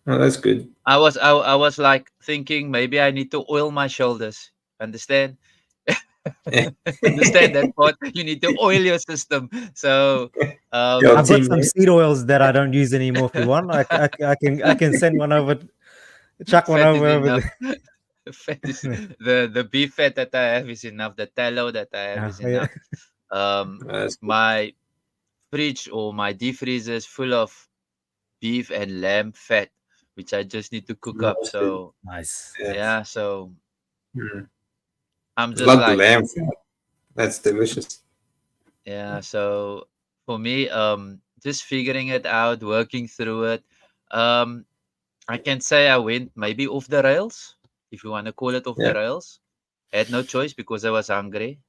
Oh, that's good. I was like thinking maybe I need to oil my shoulders. Understand? Understand that part? You need to oil your system. So I've got some seed oils that I don't use anymore. If you want, I can send one over, chuck one over. Fat is, the beef fat that I have is enough. The tallow that I have is enough. My fridge or my deep freezer is full of beef and lamb fat, which I just need to cook up. So nice. Yeah. So I'm just love the lamb fat. That's delicious. Yeah. So for me, just figuring it out, working through it. I can say I went maybe off the rails, if you want to call it off the rails. I had no choice because I was hungry.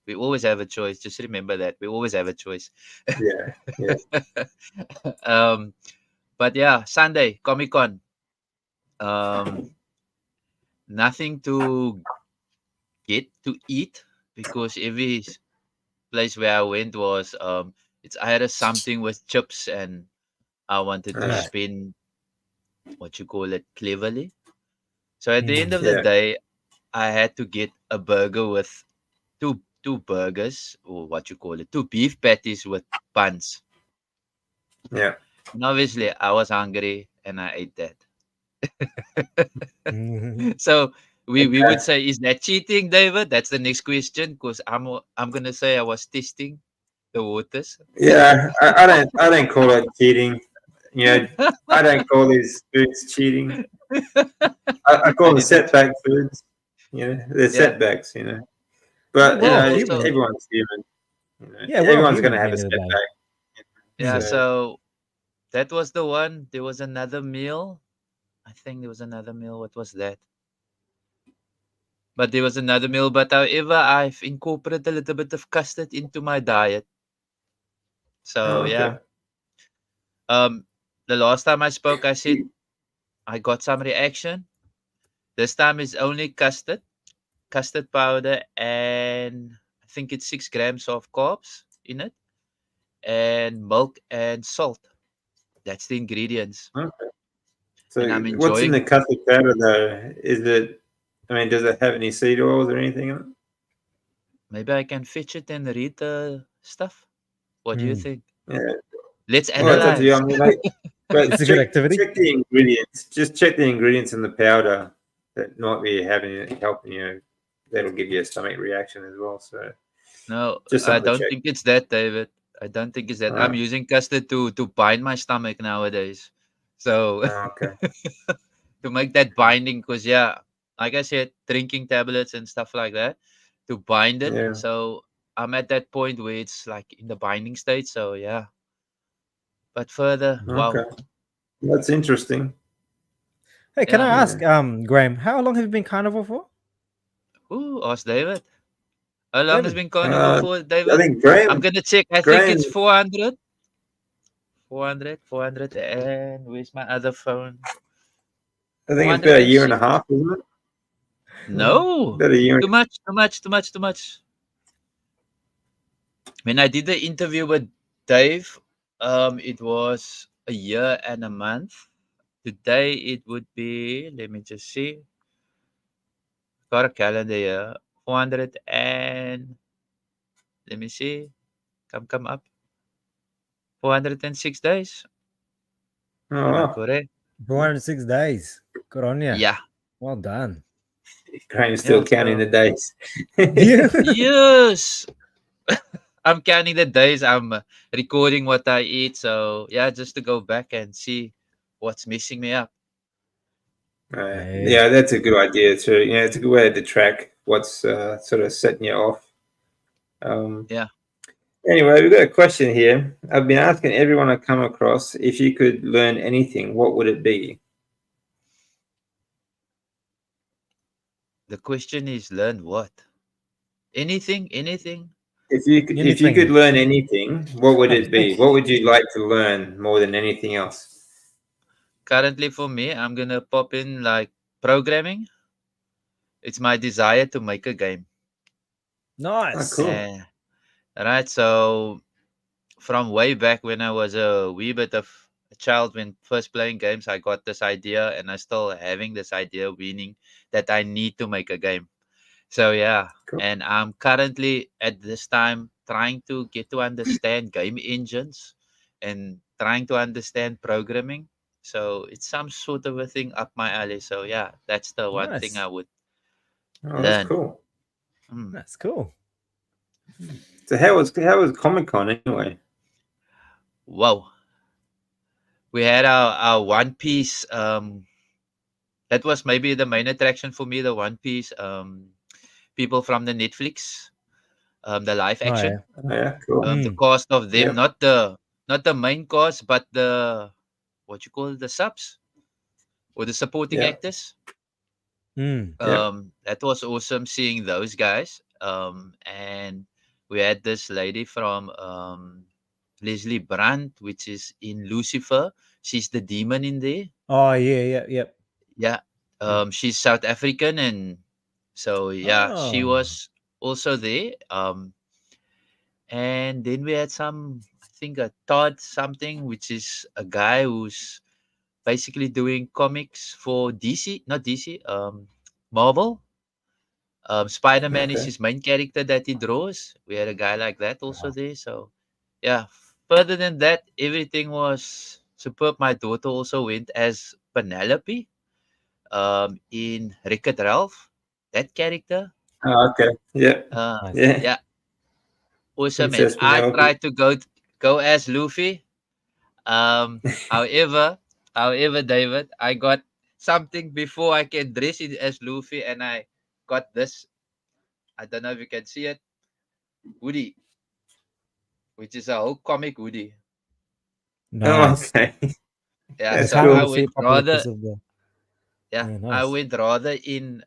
We always have a choice. Just remember that we always have a choice. Yeah. But yeah, Sunday Comic Con. Nothing to get to eat because every place where I went was it's either something with chips and I wanted to spin what you call it cleverly. So at the end of the day, I had to get a burger with two burgers or what you call it, 2 beef patties with buns. Yeah. And obviously I was hungry and I ate that. So we would say, is that cheating, David? That's the next question because I'm gonna say I was testing the waters. Yeah, I don't call it cheating. You know, I don't call these foods cheating. I call them setback foods. You know, they're setbacks. You know, but everyone's human. You know, everyone's going to have a setback. Yeah. So that was the one. There was another meal. I think there was another meal. What was that? But there was another meal. But however, I've incorporated a little bit of custard into my diet. So yeah. The last time I spoke, I said I got some reaction. This time it's only custard powder, and I think it's 6 grams of carbs in it, and milk and salt. That's the ingredients. Okay. So and I'm what's in enjoying. the custard powder though? Is it? I mean, does it have any seed oils or anything in it? Maybe I can fetch it and read the stuff. What do you think? Yeah. Let's Well, that's up to you. analyze. I mean, like, but It's a good activity. Check the ingredients. Just check the ingredients in the powder that might be helping you. That'll give you a stomach reaction as well. So No, just I something to don't check. think it's that, David. I don't think it's that. I'm using custard to bind my stomach nowadays. So Okay. to make that binding, because like I said, drinking tablets and stuff like that to bind it. Yeah. So I'm at that point where it's like in the binding state. So yeah. But further, wow. That's interesting. Hey, can I ask, Graham, how long have you been carnivore for? Ask David. How long has been carnivore for, David? I think Graham. I'm gonna check. I think it's 400. 400, and where's my other phone? I think it's about a year and a half, isn't it? No, about a year. Too much. When I did the interview with Dave, it was a year and a month. Today it would be. Let me just see. Got a calendar here. 400 and let me see. Come up. 406 days. Am I correct? 406 days. Good on you. Yeah. Well done. Graham's still counting the days. Yes. I'm counting the days. I'm recording what I eat. So yeah, just to go back and see what's messing me up. Yeah, that's a good idea too. Yeah, it's a good way to track what's sort of setting you off. Yeah. Anyway, we've got a question here. I've been asking everyone I come across, if you could learn anything, what would it be? The question is, learn what? Anything? If you could Anything. learn anything, what would it be? What would you like to learn more than anything else? Currently, for me, I'm gonna pop in like programming. It's my desire to make a game. Oh, Nice. cool. Right. So from way back when I was a wee bit of a child, when first playing games, I got this idea, and I still having this idea, meaning that I need to make a game. So yeah, Cool. and I'm currently at this time trying to get to understand game engines and trying to understand programming. So it's some sort of a thing up my alley. So yeah, that's the one thing Nice. I would Oh, that's learn. cool. Mm. That's cool. So how was Comic Con anyway? Wow. We had our One Piece. That was maybe the main attraction for me. The One Piece. People from the Netflix. The live Oh yeah. action. Oh, yeah, cool. The Mm. cast of them, Yep. not the main cast, but the what you call the subs or the supporting Yep. actors. Mm. Yep. That was awesome seeing those guys. And we had this lady from Leslie Brandt, which is in Lucifer. She's the demon in there. Oh yeah. Yep. Yeah. She's South African, and so yeah, she Oh. was also there. And then we had some, I think, a Todd something, which is a guy who's basically doing comics for DC, not DC, Marvel. Spider-Man is Okay. his main character that he draws. We had a guy like that also there. So yeah, further than that, everything was superb. My daughter also went as Penelope in Wreck-It Ralph. That character. Oh, okay. Yeah. Nice. Yeah. Yeah, awesome. And Princess I Penelope. tried to go as Luffy. Um, however, David, I got something before I can dress it as Luffy, and I got this. I don't know if you can see it, hoodie, which is a whole comic hoodie. Oh, Nice. okay. Yeah, You That's so can't I really cool. see went it properly rather, because of the. yeah, Yeah, I nice. went rather in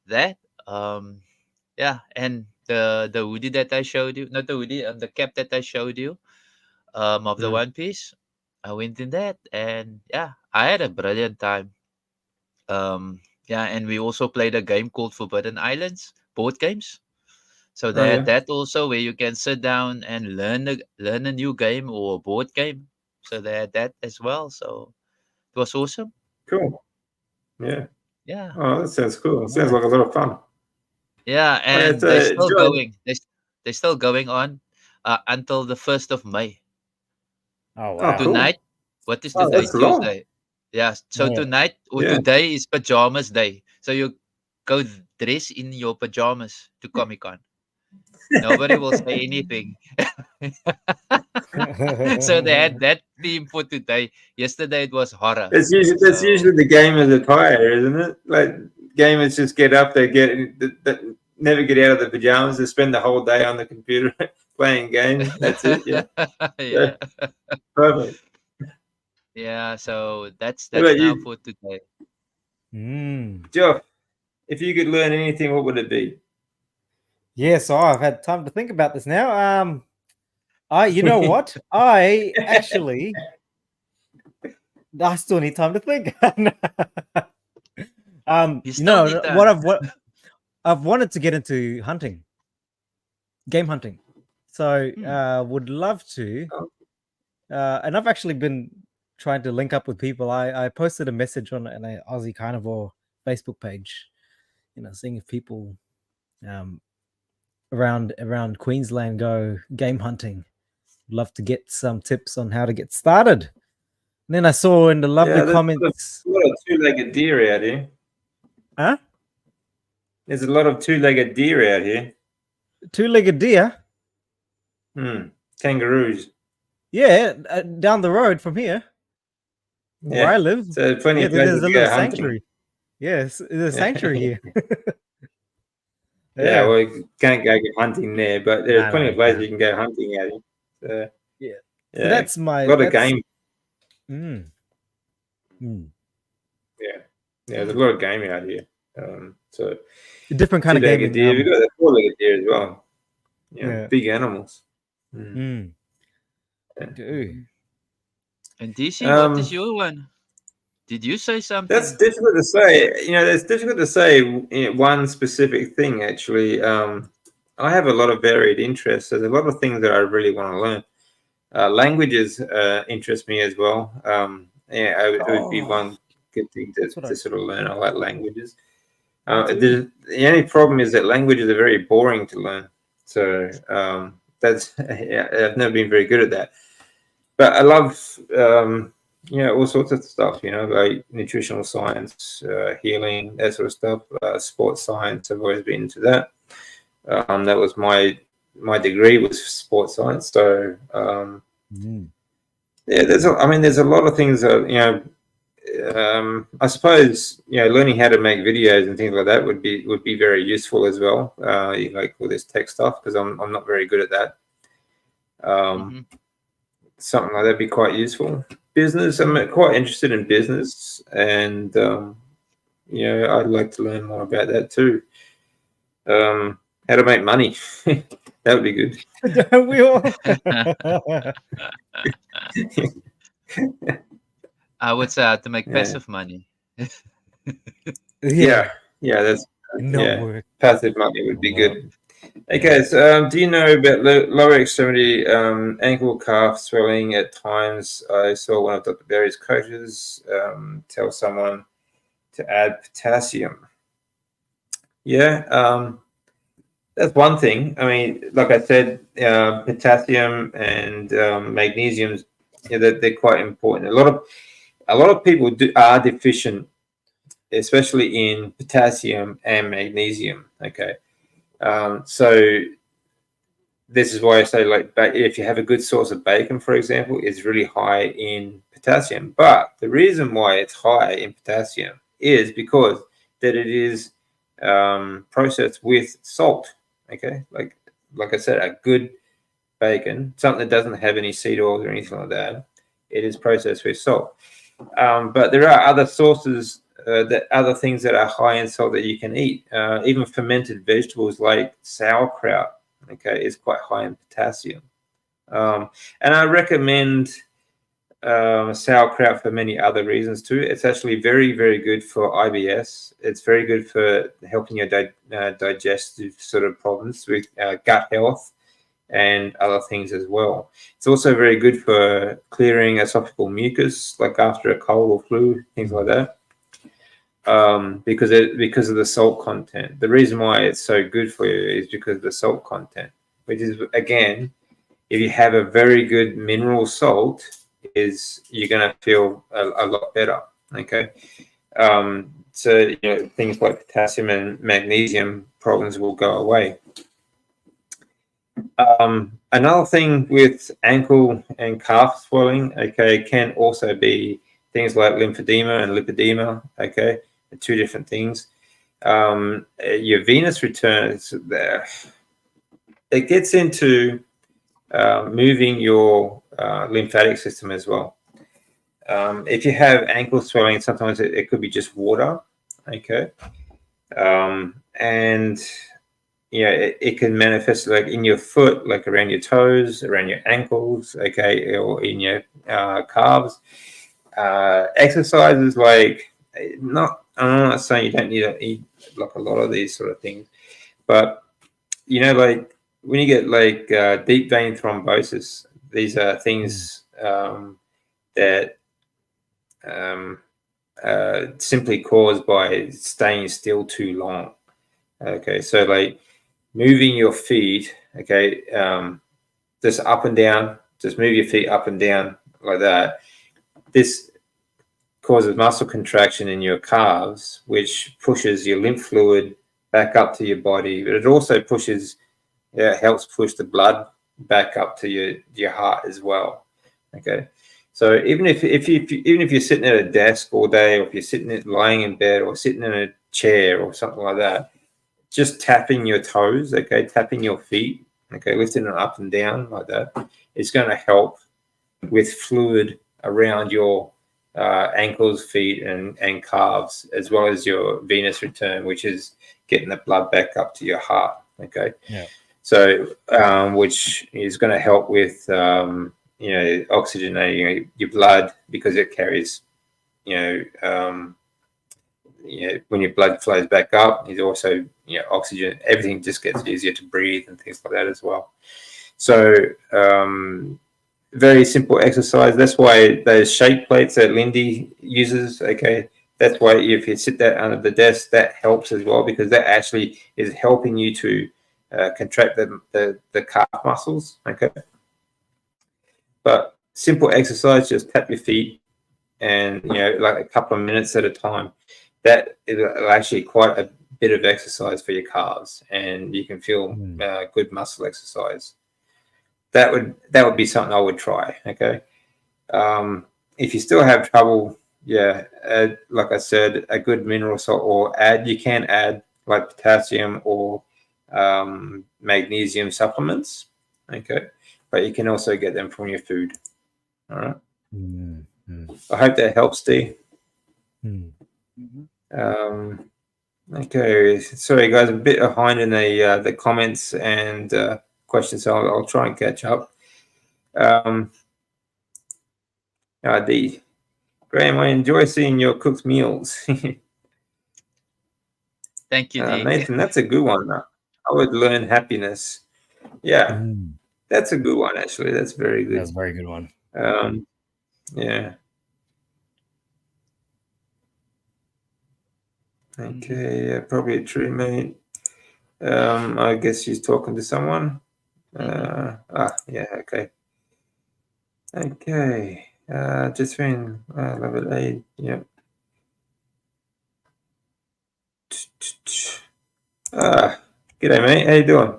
that yeah, and the hoodie that I showed you, not the hoodie, the cap that I showed you of the Mm. One Piece. I went in that, and yeah, I had a brilliant time. Yeah, and we also played a game called Forbidden Islands board games. So Oh, yeah. that also where you can sit down and learn a new game or a board game. So they had that as well. So it was awesome. Cool. Yeah. Yeah, Oh, that sounds cool. Sounds like a Nice. lot of fun. yeah, Okay, and they're so still George. going. They're still going on until the 1st of May. Oh Oh, wow. cool. Tonight, what is Oh, today? that's long. Tuesday. Yeah. So Yeah. tonight or Yeah. today is pajamas day. So you go dress in your pajamas to Comic Con. Nobody will say anything. So they had that theme for today. Yesterday it was horror. That's So usually the gamer's attire, isn't it? Like gamers just get up, they never get out of the pajamas, they spend the whole day on the computer playing games. That's it. Yeah. Yeah. yeah. Perfect. Yeah. So How that's about now you, for today. Mm. Geoff? If you could learn anything, what would it be? Yeah, so I've had time to think about this now. You know what? I still need time to think. You still need time. what I've wanted to get into hunting, game hunting. So would love to. And I've actually been trying to link up with people. I posted a message on an Aussie carnivore Facebook page, seeing if people around Queensland go game hunting. Love to get some tips on how to get started. And then I saw in the lovely Yeah, there's comments. a lot of two-legged deer out here. Huh? There's a lot of two-legged deer out here. Two-legged deer? Kangaroos. Yeah, down the road from here, where I live. So plenty Yeah, of places there's a to little go hunting. sanctuary. Yes, there's a sanctuary here. Yeah, well, you can't go hunting there, but there's plenty of places can't. you can go hunting out here. So, Yeah. yeah, So that's a lot of game. Mm. Yeah, there's a lot of game out here. So A different kind of two-legged gaming. deer. We've got the four-legged deer as well. Yeah. Big animals. Yeah. Dude. And DC, what is your one? Did you say something? That's difficult to say. It's difficult to say one specific thing, actually. I have a lot of varied interests. There's a lot of things that I really want to learn. Languages interest me as well. It would be one good thing to sort of learn. I like languages. The only problem is that languages are very boring to learn. So that's I've never been very good at that. But I love all sorts of stuff. Like nutritional science, healing, that sort of stuff. Sports science. I've always been into that. That was my degree was sports science. So there's a lot of things that I suppose learning how to make videos and things like that would be very useful as well. Like all this tech stuff, because I'm not very good at that. Something like that'd be quite useful. Business, I'm quite interested in business, and I'd like to learn more about that too. How to make money. That would be good. Don't we all? I would say to make passive money. Yeah, that's work. Passive money would be good. Okay, so do you know about lower extremity ankle calf swelling at times? I saw one of Dr. Barry's coaches tell someone to add potassium. Yeah, that's one thing. I mean, like I said, potassium and magnesium, they're quite important. A lot of people are deficient, especially in potassium and magnesium. Okay, so this is why I say, like, if you have a good source of bacon, for example, it's really high in potassium. But the reason why it's high in potassium is because that it is processed with salt. Okay, like I said, a good bacon, something that doesn't have any seed oils or anything like that, it is processed with salt. But there are other sources, other things that are high in salt that you can eat. Even fermented vegetables like sauerkraut, okay, is quite high in potassium. And I recommend sauerkraut for many other reasons too. It's actually very, very good for IBS. It's very good for helping your digestive sort of problems with gut health and other things as well. It's also very good for clearing esophageal mucus, like after a cold or flu, things like that. Because of the salt content. The reason why it's so good for you is because of the salt content, which is, again, if you have a very good mineral salt, you're going to feel a lot better. Okay, so things like potassium and magnesium problems will go away. Another thing with ankle and calf swelling, okay, can also be things like lymphedema and lipedema. Okay, two different things. Your venous returns there. It gets into moving your lymphatic system as well. If you have ankle swelling, sometimes it could be just water. Okay, and it can manifest like in your foot, like around your toes, around your ankles, okay, or in your calves. Exercises like I'm not saying you don't need to eat like a lot of these sort of things, but like when you get like deep vein thrombosis, these are things that simply caused by staying still too long. Okay, so like moving your feet, okay, just up and down, just move your feet up and down like that. This causes muscle contraction in your calves, which pushes your lymph fluid back up to your body, but it also helps push the blood back up to your heart as well. Okay, so even if you're sitting at a desk all day, or if you're lying in bed, or sitting in a chair or something like that, just tapping your toes, okay, tapping your feet, okay, lifting it up and down like that, it's going to help with fluid around your ankles, feet, and calves, as well as your venous return, which is getting the blood back up to your heart. Okay. Yeah. So, which is going to help with, oxygenating your blood, because it carries, when your blood flows back up, is also, oxygen. Everything just gets easier to breathe and things like that as well. So, very simple exercise. That's why those shake plates that Lindy uses, okay, that's why if you sit there under the desk, that helps as well, because that actually is helping you to contract the calf muscles, okay. But simple exercise, just tap your feet, and like a couple of minutes at a time. That is actually quite a bit of exercise for your calves, and you can feel good muscle exercise. That would be something I would try. Okay. If you still have trouble, like I said, a good mineral salt, or you can add like potassium or magnesium supplements. Okay. But you can also get them from your food. All right. I hope that helps, Steve. Okay. Sorry, guys, a bit behind in the comments and questions, so I'll try and catch up. Graham, I enjoy seeing your cooked meals. Thank you, D. Nathan, that's a good one. I would learn happiness. Yeah, that's a good one, actually. That's very good. That's a very good one. Yeah. Okay, probably a true mate. I guess she's talking to someone. Yeah, okay. Okay. Just been level 8. Yep. G'day, mate. How you doing?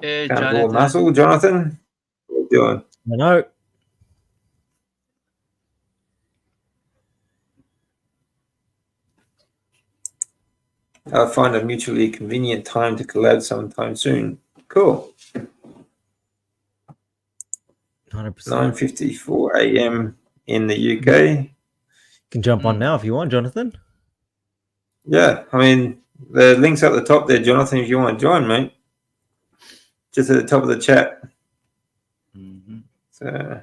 Hey, Carnivore Jonathan. Muscle, Jonathan. How you doing? I know. I'll find a mutually convenient time to collab sometime soon. Cool. 100%. 9:54 a.m. in the UK. You can jump on now if you want, Jonathan. Yeah, I mean, the link's at the top there, Jonathan, if you want to join, mate. Just at the top of the chat. So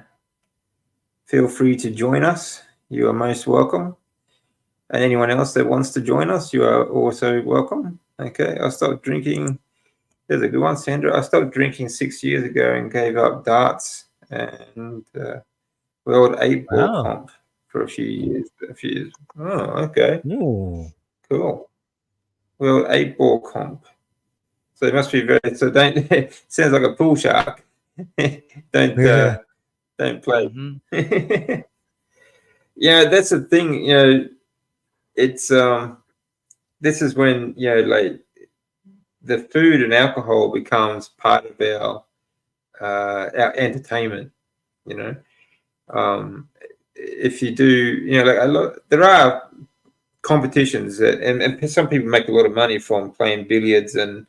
feel free to join us. You are most welcome. And anyone else that wants to join us, you are also welcome. Okay, I stopped drinking. There's a good one, Sandra. I stopped drinking 6 years ago and gave up darts and World 8-ball comp for a few years. Oh, okay. Ooh. Cool. World 8-ball comp. So it must be very. So don't. Sounds like a pool shark. Don't play. Yeah, that's the thing. It's this is when like the food and alcohol becomes part of our entertainment. If you do, like there are competitions and some people make a lot of money from playing billiards and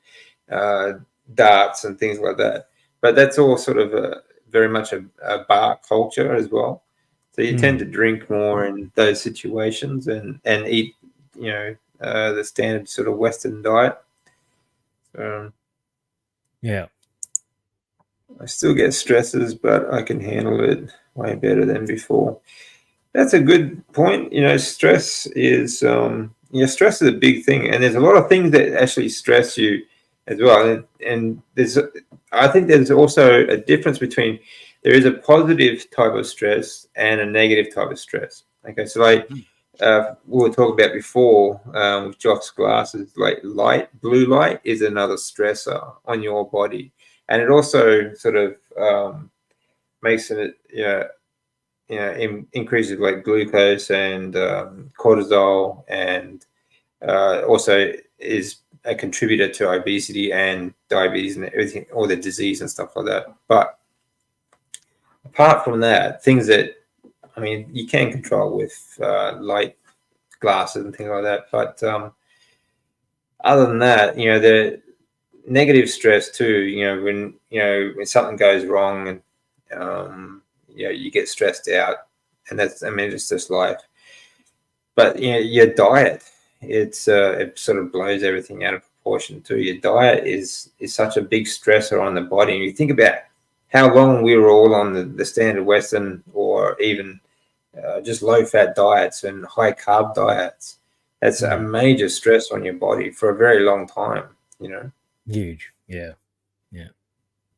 darts and things like that, but that's all sort of very much a bar culture as well. So you tend to drink more in those situations and eat, the standard sort of Western diet. Yeah. I still get stresses, but I can handle it way better than before. That's a good point. Stress is stress is a big thing, and there's a lot of things that actually stress you as well. And I think there's also a difference between there is a positive type of stress and a negative type of stress. Okay, so like we were talking about before with Jock's glasses, like blue light is another stressor on your body, and it also sort of makes it increases like glucose and cortisol, and also is a contributor to obesity and diabetes and everything, all the disease and stuff like that. But apart from that, things that you can control with light glasses and things like that. But other than that, the negative stress too. When something goes wrong and you get stressed out, and it's just life. But your diet, it sort of blows everything out of proportion too. Your diet is such a big stressor on the body. And you think about how long we were all on the standard Western or even just low-fat diets and high-carb diets. That's a major stress on your body for a very long time, Huge. Yeah.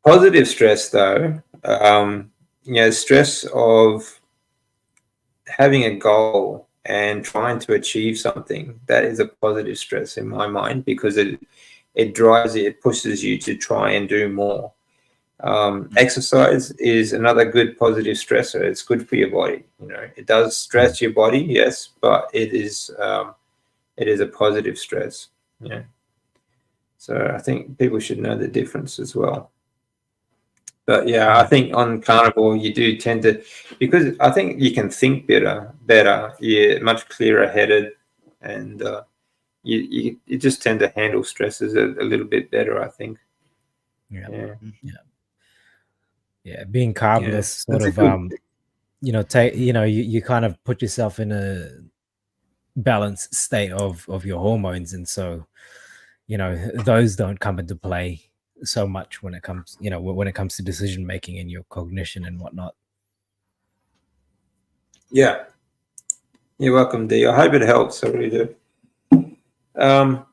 Positive stress, though, stress of having a goal and trying to achieve something, that is a positive stress in my mind, because it drives you, it pushes you to try and do more. Exercise is another good positive stressor. It's good for your body. It does stress your body, yes, but it is a positive stress. So I think people should know the difference as well. But yeah, I think on carnivore you do tend to, because I think you can think better. You're much clearer headed, and you just tend to handle stresses a little bit better, I think. Yeah. Being carbless sort of you kind of put yourself in a balanced state of your hormones, and so those don't come into play so much when it comes to decision making and your cognition and whatnot. Yeah, you're welcome, D. I hope it helps. I really do. Yeah,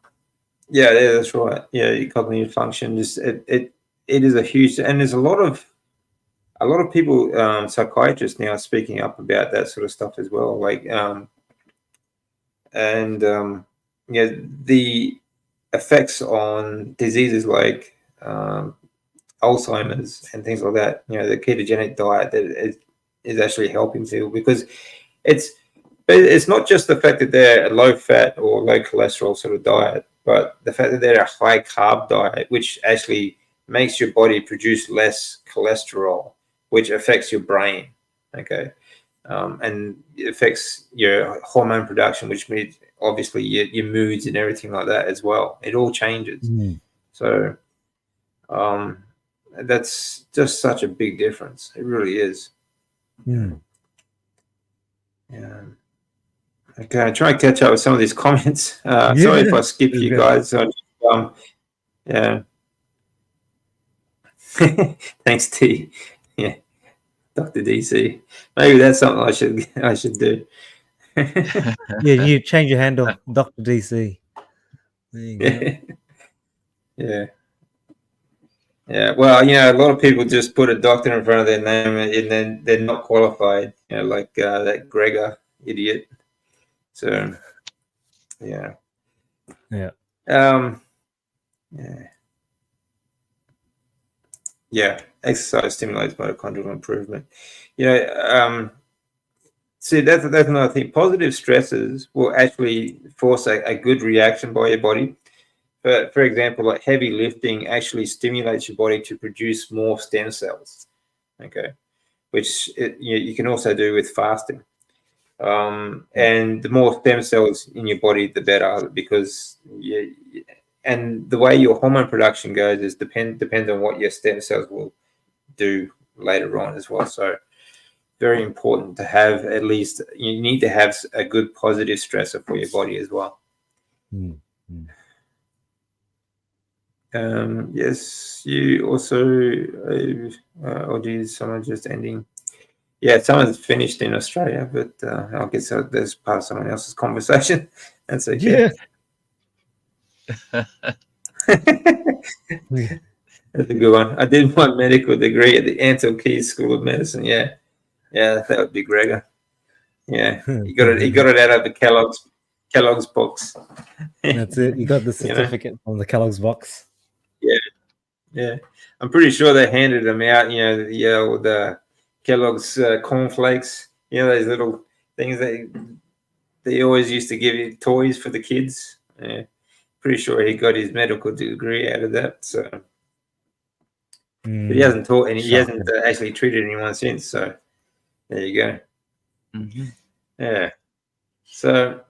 that's right. Yeah, your cognitive function it is a huge, and there's a lot of people, psychiatrists now, speaking up about that sort of stuff as well. Like, the effects on diseases like Alzheimer's and things like that. The ketogenic diet that is actually helping people, because it's not just the fact that they're a low fat or low cholesterol sort of diet, but the fact that they're a high carb diet, which actually makes your body produce less cholesterol, which affects your brain. Okay. And it affects your hormone production, which means obviously your moods and everything like that as well. It all changes. So that's just such a big difference. It really is. Yeah. Okay, I try and catch up with some of these comments. Sorry if I skip you guys. Yeah. Thanks, T. Yeah, Dr. DC. Maybe that's something I should do. Yeah, you change your handle, Dr. DC. There you go. Yeah. Well, a lot of people just put a doctor in front of their name and then they're not qualified. Like that Gregor idiot. So, yeah. Yeah. Yeah. Exercise stimulates mitochondrial improvement. See, that's another thing. Positive stresses will actually force a good reaction by your body. For example, like heavy lifting actually stimulates your body to produce more stem cells. Okay, which you can also do with fasting. And the more stem cells in your body, the better, because and the way your hormone production goes is depends on what your stem cells will do later on as well. So very important to have, at least you need to have a good positive stressor for your body as well. Yes, you also or geez, someone just ending. Yeah, someone's finished in Australia, but I guess that's part of someone else's conversation. That's okay. That's a good one. I did my medical degree at the Ansel Keys School of Medicine. Yeah, that would be Gregor. Yeah, he got it out of the Kellogg's box. That's it. You got the certificate from the Kellogg's box. Yeah. I'm pretty sure they handed them out. The Kellogg's cornflakes. Those little things they always used to give you, toys for the kids. Yeah. Pretty sure he got his medical degree out of that. So, but he hasn't taught any. He hasn't actually treated anyone since. So, there you go. Yeah. So,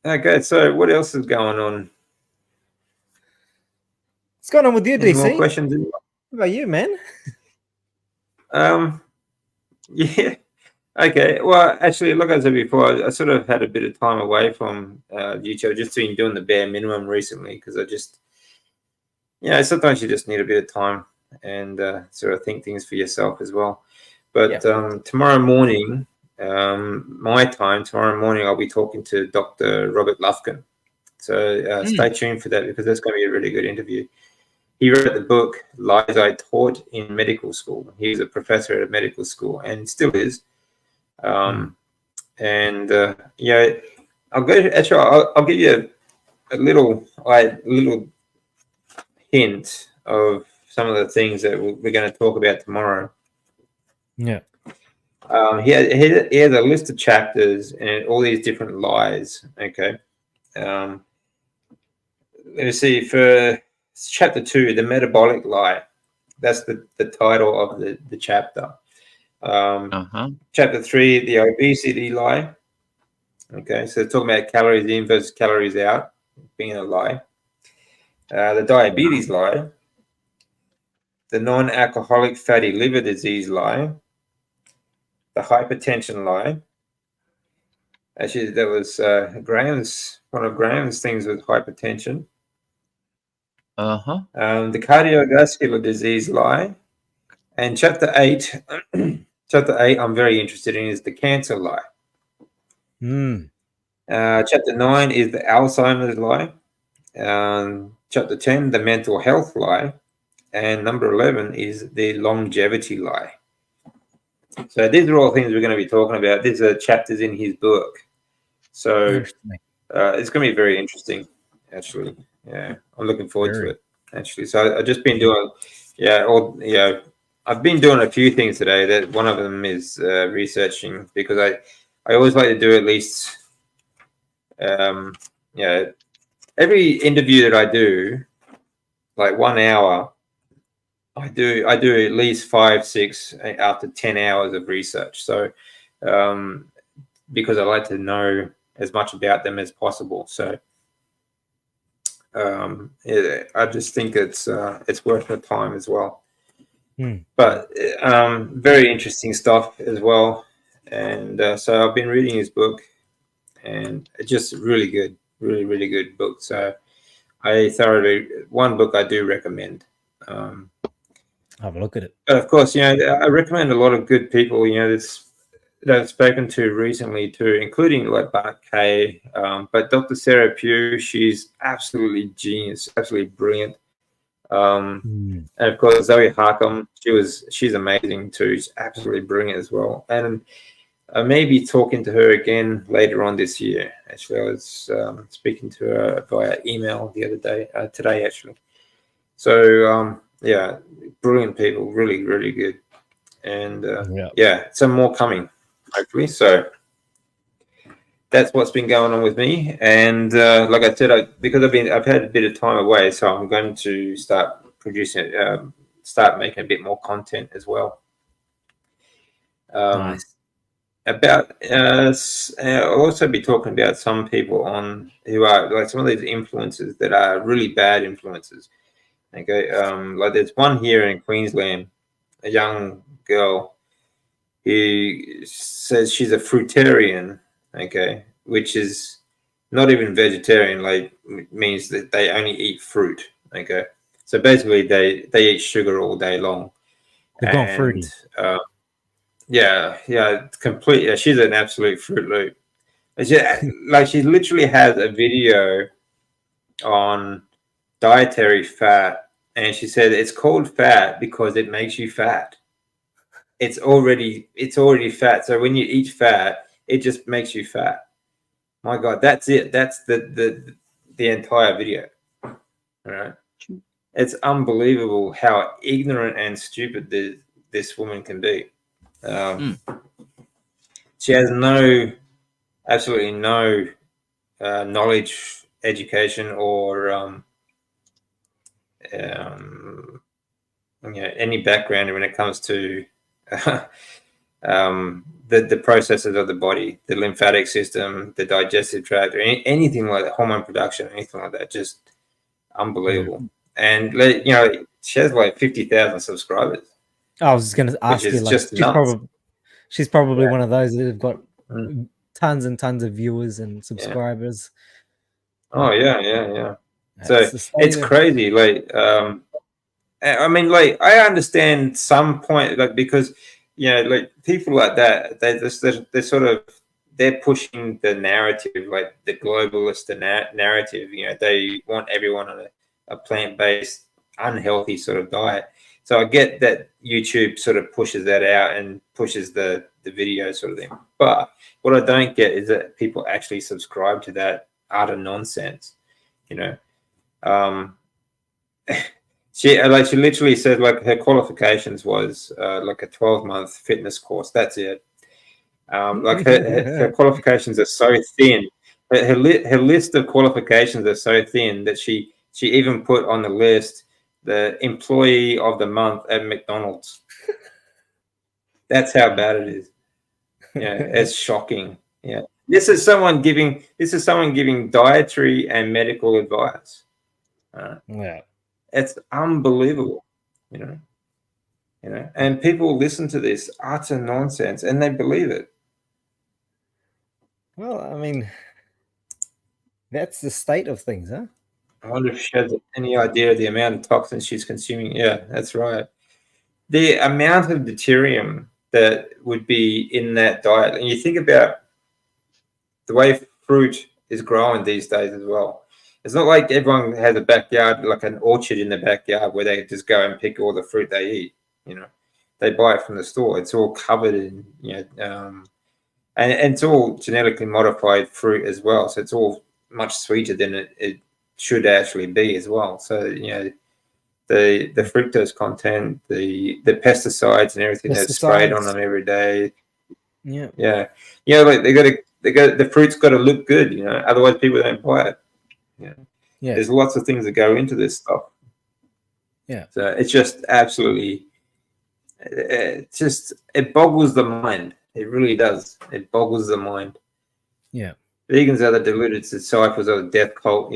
okay. So, what else is going on? What's going on with you, Any DC? more questions? What about you, man? Yeah. Okay. Well, actually, like I said before, I sort of had a bit of time away from YouTube. I've just been doing the bare minimum recently because I just, sometimes you just need a bit of time and sort of think things for yourself as well. But tomorrow morning, my time, tomorrow morning, I'll be talking to Dr. Robert Lufkin. So stay tuned for that because that's going to be a really good interview. He wrote the book Lies I Taught in Medical School. He was a professor at a medical school and still is. And I'll go. Actually, I'll give you a little hint of some of the things that we're going to talk about tomorrow. Yeah. He has a list of chapters and all these different lies. Okay. Let me see. For chapter 2, the metabolic lie. That's the title of the chapter. Chapter 3, the obesity lie. Okay, so talking about calories in versus calories out being a lie. The diabetes lie. The non-alcoholic fatty liver disease lie. The hypertension lie. Actually, that was one of Graham's things with hypertension. The cardiovascular disease lie. And chapter 8, I'm very interested in is the cancer lie. Chapter 9 is the Alzheimer's lie. Chapter 10, the mental health lie. And number 11 is the longevity lie. So these are all things we're going to be talking about. These are chapters in his book. So it's going to be very interesting, actually. Yeah, I'm looking forward to it, actually. So I've just been doing, I've been doing a few things today. That one of them is researching because I always like to do at least, every interview that I do, like 1 hour, I do at least 5, 6, up to 10 hours of research. So, because I like to know as much about them as possible. So, I just think it's worth the time as well. But very interesting stuff as well. And so I've been reading his book, and it's just really good, really, really good book. So one book I do recommend. Have a look at it. But of course, I recommend a lot of good people, that I've spoken to recently too, including like Bart Kay, but Dr. Sarah Pugh, she's absolutely genius, absolutely brilliant. And of course, Zoe Harcum, she's amazing too. She's absolutely brilliant as well. And I may be talking to her again later on this year. Actually, I was speaking to her via email the other day, today actually. So brilliant people, really, really good. And some more coming, hopefully. So that's what's been going on with me. And like I said, because I've had a bit of time away, so I'm going to start producing, start making a bit more content as well. Nice. I'll also be talking about some people who are like some of these influencers that are really bad influencers. Okay, like there's one here in Queensland, a young girl who says she's a fruitarian. Okay, which is not even vegetarian. Like means that they only eat fruit. Okay, so basically they eat sugar all day long. They're gone fruity. Completely. She's an absolute Fruit Loop. She literally has a video on dietary fat, and she said it's called fat because it makes you fat. It's already fat. So when you eat fat, it just makes you fat. My God, that's it. That's the entire video. All right. It's unbelievable how ignorant and stupid this woman can be. She has absolutely no knowledge, education, or any background when it comes to the processes of the body, the lymphatic system, the digestive tract, or anything like that, hormone production, anything like that. Just unbelievable. And she has like 50,000 subscribers. I was just going to ask you, just nuts. she's probably one of those that have got Mm. tons and tons of viewers and subscribers. Oh yeah. That's So the state it's of- crazy. Like, I mean, like, I understand some point, like, because like people like that, they're sort of they're pushing the narrative, like the globalist narrative. They want everyone on a plant-based, unhealthy sort of diet. So I get that YouTube sort of pushes that out and pushes the video sort of thing. But what I don't get is that people actually subscribe to that utter nonsense. She literally said, like, her qualifications was like a 12-month fitness course. That's it. Like her qualifications are so thin. Her list of qualifications are so thin that she even put on the list the employee of the month at McDonald's. That's how bad it is. It's shocking. Yeah. This is someone giving dietary and medical advice. Yeah. It's unbelievable, and people listen to this utter nonsense and they believe it. Well, I mean, that's the state of things, huh? I wonder if she has any idea of the amount of toxins she's consuming. Yeah, that's right. The amount of deuterium that would be in that diet, and you think about the way fruit is growing these days as well. It's not like everyone has a backyard, like an orchard in the backyard, where they just go and pick all the fruit they eat. They buy it from the store. It's all covered in, and it's all genetically modified fruit as well. So it's all much sweeter than it should actually be as well. So the fructose content, the pesticides and everything that's sprayed on them every day. Yeah. Like the fruit's got to look good, otherwise people don't buy it. Yeah. There's lots of things that go into this stuff. Yeah. So it's just absolutely, it boggles the mind. It really does. It boggles the mind. Yeah. Vegans are the deluded disciples of the death cult,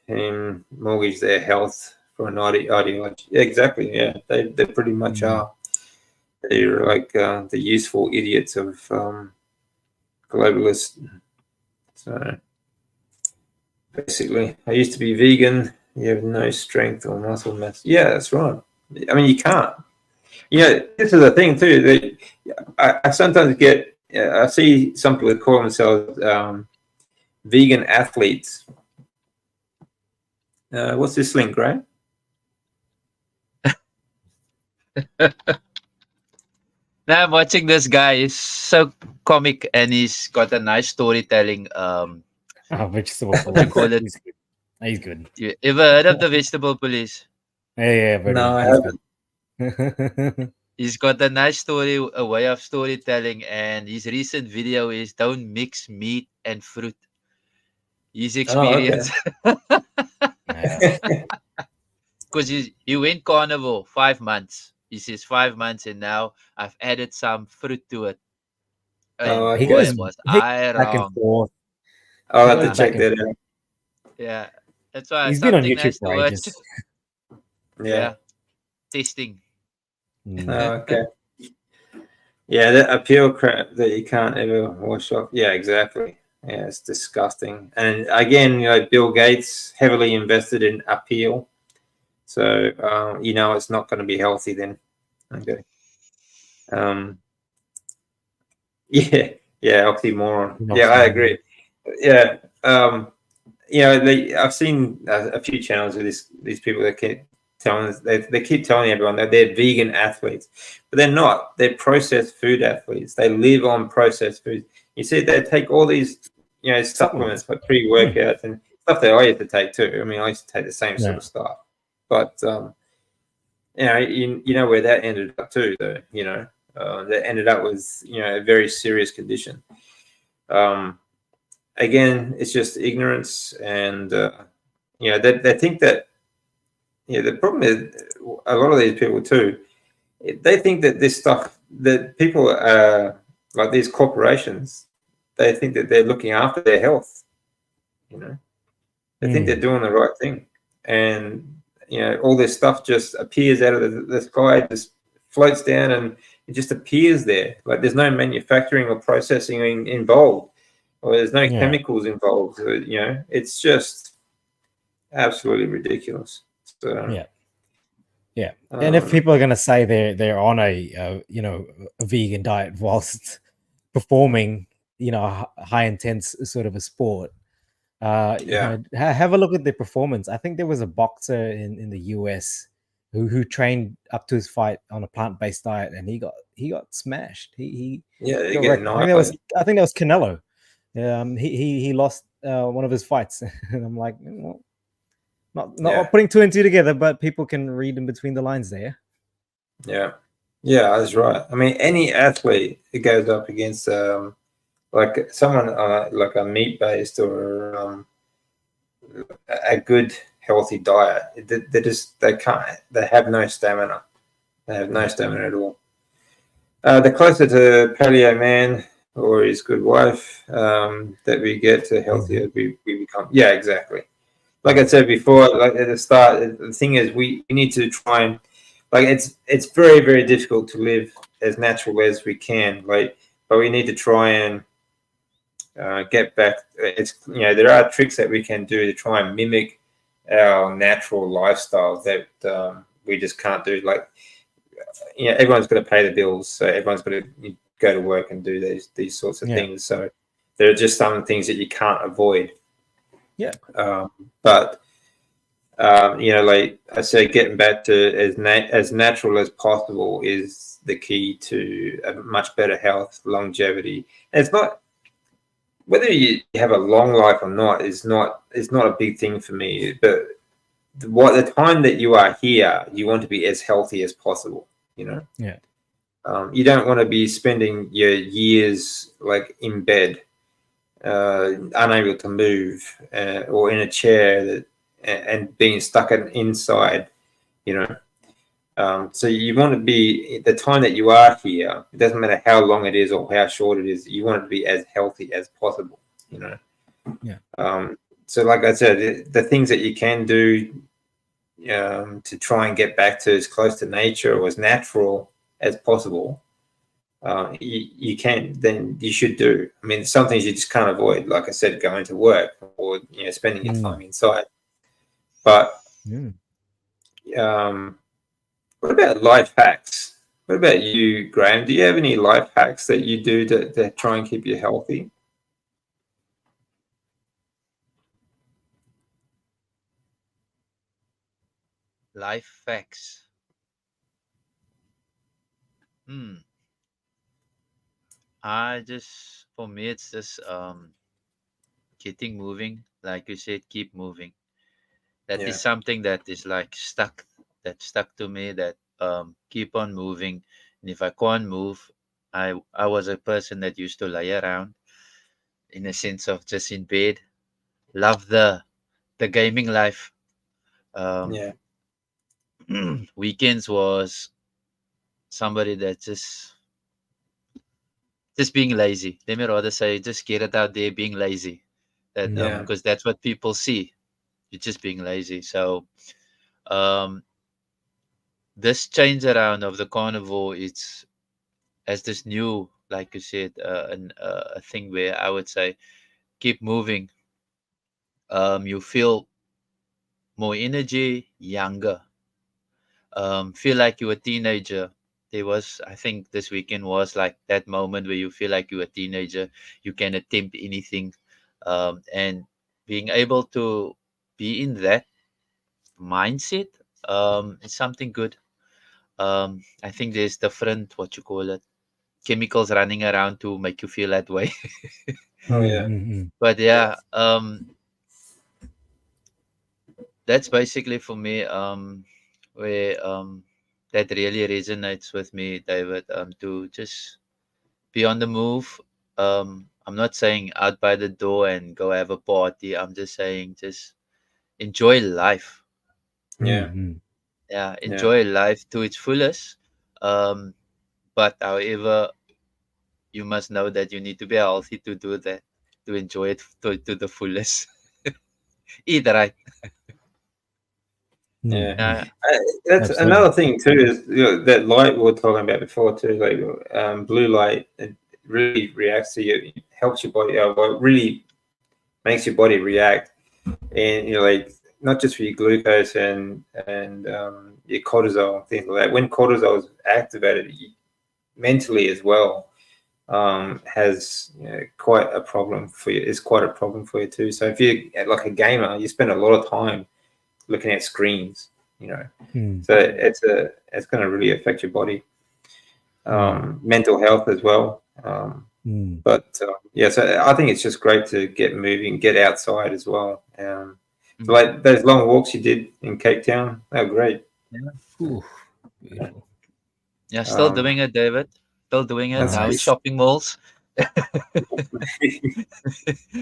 and mortgage their health for an ideology. Yeah, exactly. Yeah, they pretty much are. They're like the useful idiots of globalists. So basically, I used to be vegan. You have no strength or muscle mass. Yeah, that's right. I mean, you can't. This is the thing too. I sometimes get. I see some people call themselves vegan athletes. What's this link, Graham? Now I'm watching this guy. He's so comic and he's got a nice storytelling. Vegetable What you call it? He's good. You ever heard of the vegetable police? Yeah, No, I haven't. He's got a nice story, a way of storytelling, and his recent video is "Don't mix meat and fruit." His experience, because he went carnivore 5 months. He says 5 months, and now I've added some fruit to it. And He boy, goes was back and wrong. forth. I'll have to check that out. Yeah, that's why He's been on something YouTube nice to for watch. ages. Yeah, testing. Okay. Yeah, that appeal crap that you can't ever wash off. Yeah, exactly. Yeah, it's disgusting. And again, Bill Gates heavily invested in appeal, so it's not going to be healthy then. Okay. Yeah, oxymoron. Yeah, I agree. Yeah. I've seen a few channels of these people that keep telling us, they keep telling everyone that they're vegan athletes, but they're not. They're processed food athletes. They live on processed food. You see, they take all these supplements like pre-workouts and stuff that I used to take too. I mean, I used to take the same sort of stuff, but you know where that ended up too, though. That ended up with a very serious condition. Again, it's just ignorance, and they think that. The problem is a lot of these people too. They think that this stuff that people like these corporations, they think that they're looking after their health. They think they're doing the right thing, and all this stuff just appears out of the sky, just floats down, and it just appears there. Like there's no manufacturing or processing involved, or there's no chemicals involved. You know, it's just absolutely ridiculous. So, yeah. And if people are going to say they're on a a vegan diet whilst performing high intense sort of a sport, have a look at their performance. I think there was a boxer in the US who trained up to his fight on a plant-based diet, and he got smashed. He they got get wrecked. annihilated. I think that was Canelo. He lost one of his fights, and I'm like, well, not putting two and two together, but people can read in between the lines there. Yeah, that's right. I mean, any athlete that goes up against like someone like a meat-based or a good healthy diet, they have no stamina. They have no stamina at all. The closer to Paleo Man or his good wife that we get, the healthier we become. Yeah, exactly. Like I said before, like at the start, the thing is we need to try and like it's very, very difficult to live as natural as we can. Like, but we need to try and get back. It's there are tricks that we can do to try and mimic our natural lifestyle that we just can't do. Like everyone's got to pay the bills, so everyone's got to go to work and do these sorts of things. So there are just some things that you can't avoid. Yeah. But like I said, getting back to as natural as possible is the key to a much better health, longevity. And it's not whether you have a long life or not is not a big thing for me. But the time that you are here, you want to be as healthy as possible. You don't want to be spending your years like in bed, unable to move, or in a chair and being stuck inside. So you want to be the time that you are here. It doesn't matter how long it is or how short it is. You want it to be as healthy as possible. So like I said, the things that you can do to try and get back to as close to nature or as natural as possible, you can. Then you should do. I mean, some things you just can't avoid. Like I said, going to work or spending your time inside. But what about life hacks? What about you, Graham? Do you have any life hacks that you do to try and keep you healthy? Life hacks. For me, it's just getting moving. Like you said, keep moving. That is something that is like stuck. That stuck to me. That keep on moving. And if I can't move, I was a person that used to lie around, in a sense of just in bed. Love the gaming life. Weekends was somebody that just being lazy. Let me rather say, just get it out there, being lazy. That because that's what people see. You're just being lazy. So, this change around of the carnivore, it's as this new, like you said, a thing where I would say, keep moving. You feel more energy, younger. Feel like you're a teenager. There was, I think, this weekend was like that moment where you feel like you're a teenager. You can attempt anything, and being able to be in that mindset is something good. I think there's different, what you call it, chemicals running around to make you feel that way. But yeah, that's basically for me. Where that really resonates with me, David. To just be on the move. I'm not saying out by the door and go have a party. I'm just saying just enjoy life. Enjoy life to its fullest. But however, you must know that you need to be healthy to do that, to enjoy it to the fullest. Eat right. Yeah. Yeah. That's Absolutely. another thing too, is that light we were talking about before too, like blue light. It really reacts to you, helps your body, well, it really makes your body react, and like not just for your glucose and your cortisol and things like that. When cortisol is activated mentally as well, has quite a problem for you. It's quite a problem for you too. So if you're like a gamer, you spend a lot of time looking at screens, so it's going to really affect your body, mental health as well. But yeah, so I think it's just great to get moving, get outside as well. So like those long walks you did in Cape Town, they were great. Ooh, beautiful. Yeah, still doing it, David. Still doing it now in Nice. shopping malls.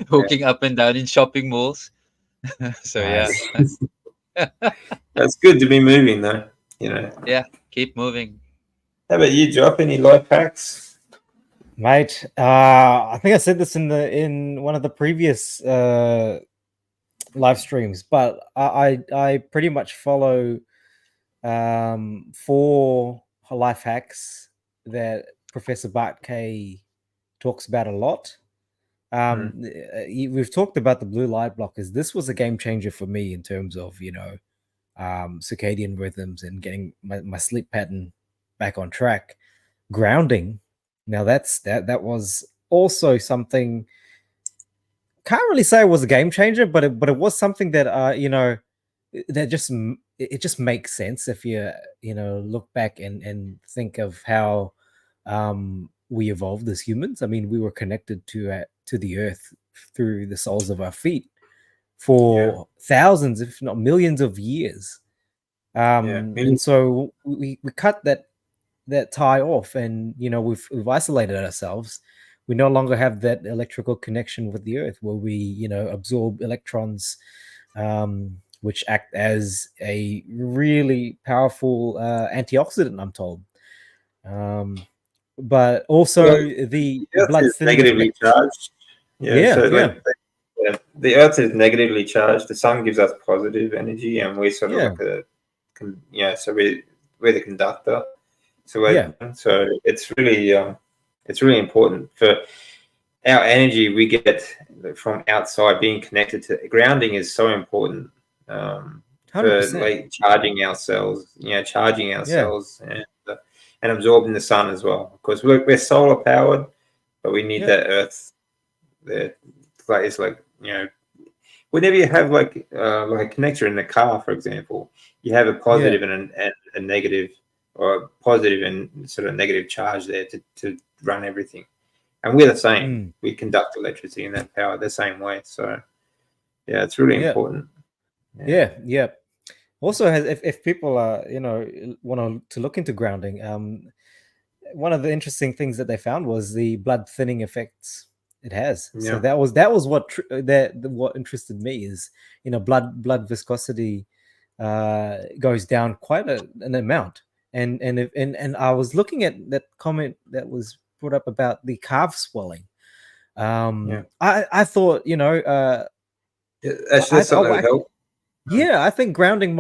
Hooking up and down in shopping malls. So Nice. That's good to be moving though. yeah, keep moving. How about you, Drop? Any life hacks? Mate, I think I said this in one of the previous live streams, but I pretty much follow 4 life hacks that Professor Bart K talks about a lot. We've talked about the blue light blockers. This was a game changer for me in terms of circadian rhythms and getting my sleep pattern back on track. Grounding. Now that was also something. Can't really say it was a game changer, but it was something that that it just makes sense if you look back and think of how we evolved as humans. I mean, we were connected to the earth through the soles of our feet for thousands, if not millions of years. And so we cut that tie off, and we've isolated ourselves. We no longer have that electrical connection with the earth where we absorb electrons, which act as a really powerful antioxidant, I'm told. But also the Earth blood is thinning negatively effect. charged. Yeah. The Earth is negatively charged. The sun gives us positive energy, and we're sort of like so we're the conductor. So it's really important for our energy we get from outside. Being connected to grounding is so important for 100%. like charging ourselves, and absorbing the sun as well. Of course, we're solar powered, but we need that earth. It's like whenever you have like a connector in the car, for example, you have a positive and a negative, or a positive and sort of negative charge there to run everything. And we're the same. We conduct electricity and that power the same way. So yeah, it's really important. Yeah. Also, if people are want to look into grounding, one of the interesting things that they found was the blood thinning effects it has. So that was what interested me is blood viscosity goes down quite an amount, and I was looking at that comment that was brought up about the calf swelling. I thought actually, that's something that would help. Yeah, I think grounding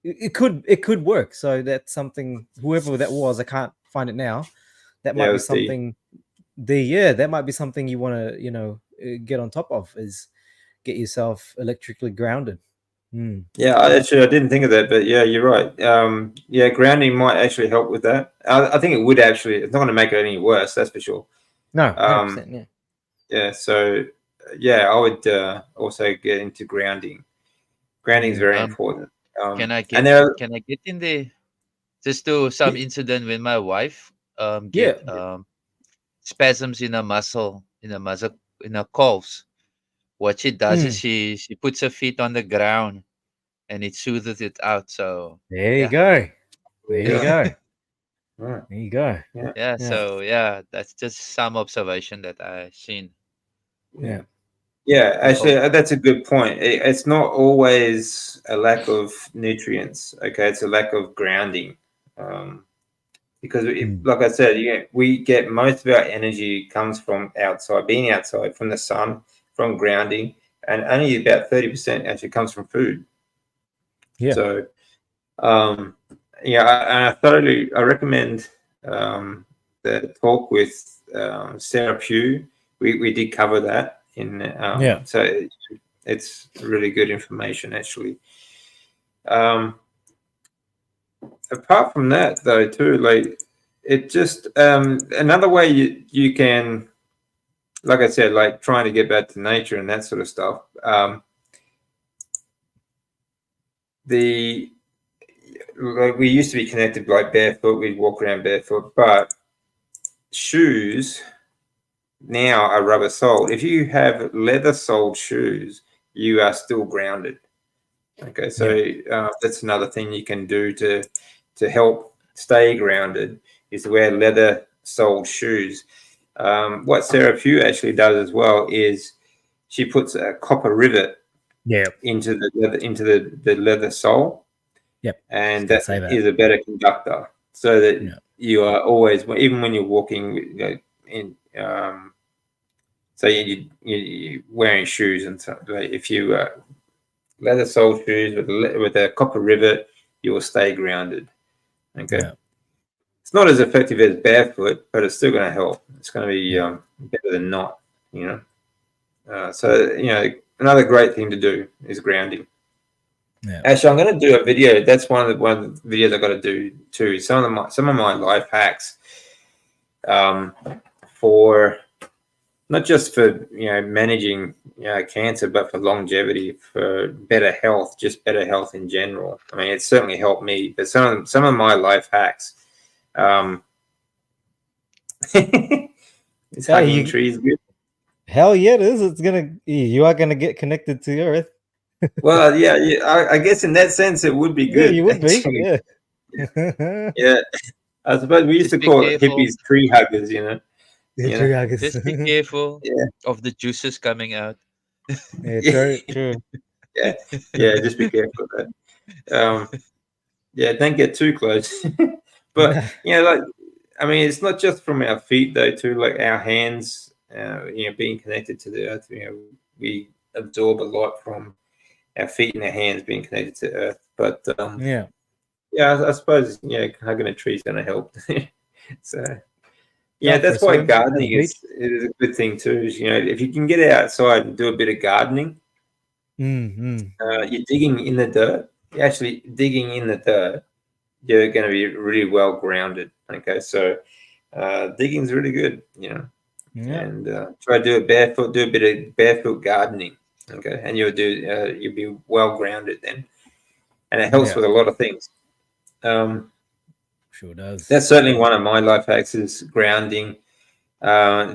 it could work. So that's something, whoever that was, I can't find it now. That might be something. That might be something you want to get on top of, is get yourself electrically grounded. Yeah, I didn't think of that, but yeah, you're right. Grounding might actually help with that. I think it would actually. It's not going to make it any worse, that's for sure. No, 100%, yeah. Yeah, so I would also get into grounding. Grounding is very important. Can I get in the just do some incident with my wife? Get spasms in a muscle, in a calves. What she does is she puts her feet on the ground and it soothes it out. So there you go. Right. There you go. Yeah. So that's just some observation that I've seen. Yeah, actually, that's a good point. It's not always a lack of nutrients. Okay, it's a lack of grounding. Because, like I said, we get most of our energy comes from outside, being outside, from the sun, from grounding, and only about 30% actually comes from food. Yeah. So I recommend the talk with Sarah Pugh. We did cover that in so it's really good information actually. Apart from that though too, like it just another way you can, like I said, like trying to get back to nature and that sort of stuff. Like we used to be connected like barefoot, we'd walk around barefoot, but shoes now are rubber soled. If you have leather soled shoes, you are still grounded. Okay, so that's another thing you can do to help stay grounded is to wear leather soled shoes. What Sarah Pugh actually does as well is she puts a copper rivet into the leather sole. Yep. And that is a better conductor, so that you are always, even when you're walking, so you're wearing shoes and stuff. Like if you leather sole shoes with a copper rivet, you will stay grounded. Okay. Yeah. It's not as effective as barefoot, but it's still going to help. It's going to be better than not. So another great thing to do is grounding. Yeah. Actually, I'm going to do a video. That's one of the videos I got to do too. Some of my life hacks, for not just for managing cancer, but for longevity, for better health, just better health in general. I mean, it's certainly helped me. But some of my life hacks, is hugging trees good? Hell yeah, it is. You are gonna get connected to Earth. Well, yeah. I guess in that sense, it would be good. Yeah, you would be. Yeah. Yeah. I suppose we used to call it hippies tree huggers. Tree huggers. Just be careful of the juices coming out. Yeah, true. Yeah. Just be careful of that. Don't get too close. But I mean, it's not just from our feet though. Too, like our hands. Being connected to the earth. We absorb a lot from our feet and our hands being connected to earth. But I suppose hugging a tree is going to help. So that's why gardening is a good thing too. If you can get outside and do a bit of gardening, you're digging in the dirt. You're actually digging in the dirt. You're going to be really well grounded. Okay, so digging is really good. And try to do it barefoot. Do a bit of barefoot gardening. Okay, and you'll be well grounded then, and it helps with a lot of things. Sure does. That's certainly one of my life hacks is grounding,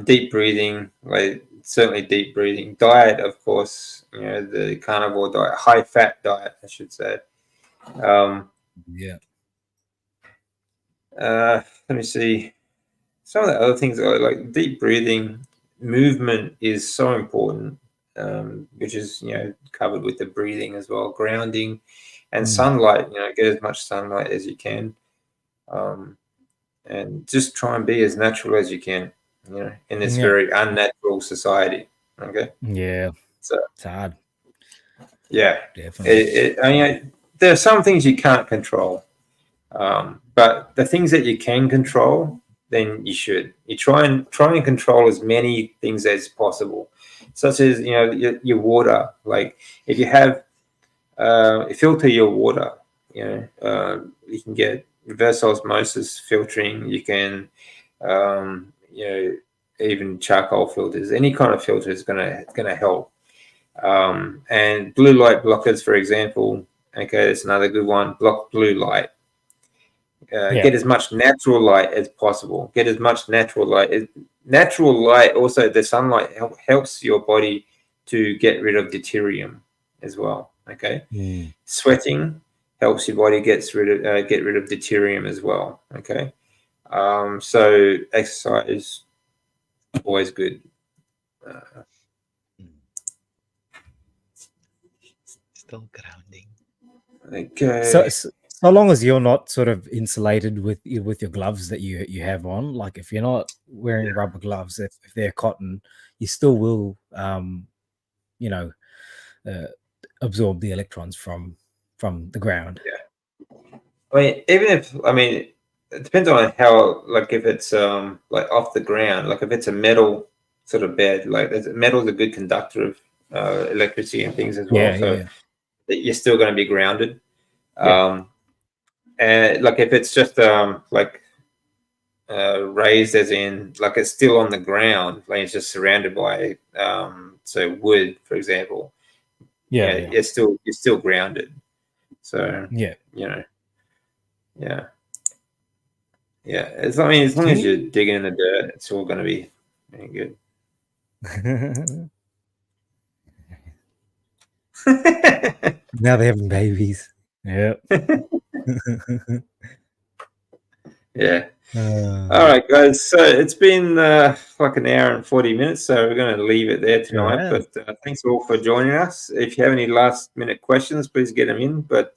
deep breathing. Like certainly deep breathing. Diet, of course. The carnivore diet, high fat diet, I should say. Let me see. Some of the other things are like deep breathing. Movement is so important, which is covered with the breathing as well. Grounding and sunlight. Get as much sunlight as you can, and just try and be as natural as you can. In this very unnatural society. Okay. Yeah. So it's hard. Yeah, definitely. I mean, there are some things you can't control, but the things that you can control, then you should. You try and control as many things as possible, such as your water. Like if you have filter your water, you can get reverse osmosis filtering. You can even charcoal filters. Any kind of filter is gonna help. And blue light blockers, for example. Okay, that's another good one. Block blue light. Get as much natural light as possible. Get as much natural light. Natural light, also the sunlight helps your body to get rid of deuterium as well. Okay, sweating helps your body get rid of deuterium as well. Okay, so exercise is always good. Still grounding. Okay. So long as you're not sort of insulated with your gloves that you have on, like if you're not wearing rubber gloves, if they're cotton, you still will, absorb the electrons from the ground. I mean, it depends on how, like, if it's like off the ground, like if it's a metal sort of bed, like metal is a good conductor of electricity and things as well. So that you're still going to be grounded. And like if it's just like raised, as in like it's still on the ground, like it's just surrounded by so wood, for example. You're still grounded. So as long as you're digging in the dirt, it's all going to be good. Now they're having babies. Yep. All right, guys. So it's been like an hour and 40 minutes, so we're going to leave it there tonight. But thanks all for joining us. If you have any last-minute questions, please get them in. But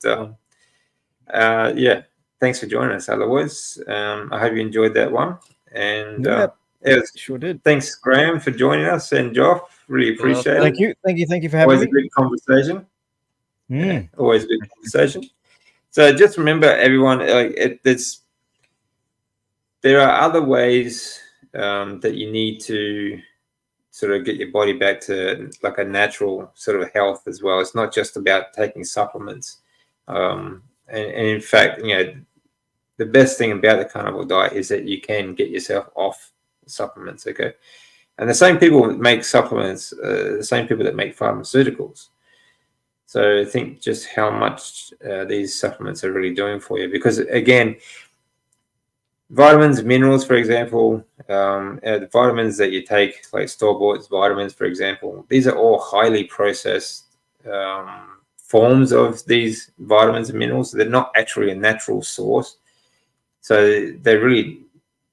thanks for joining us. Otherwise, I hope you enjoyed that one. And sure did. Thanks, Graham, for joining us, and Joff. Really appreciate it. Thank you for having me. Always a good conversation. Always a good conversation. So just remember, everyone, there are other ways that you need to sort of get your body back to like a natural sort of health as well. It's not just about taking supplements. And in fact, the best thing about the carnivore diet is that you can get yourself off supplements. Okay. And the same people that make supplements, the same people that make pharmaceuticals. So think just how much these supplements are really doing for you. Because again, vitamins, minerals, for example, the vitamins that you take, like store-bought vitamins, for example, these are all highly processed forms of these vitamins and minerals. They're not actually a natural source. So they're really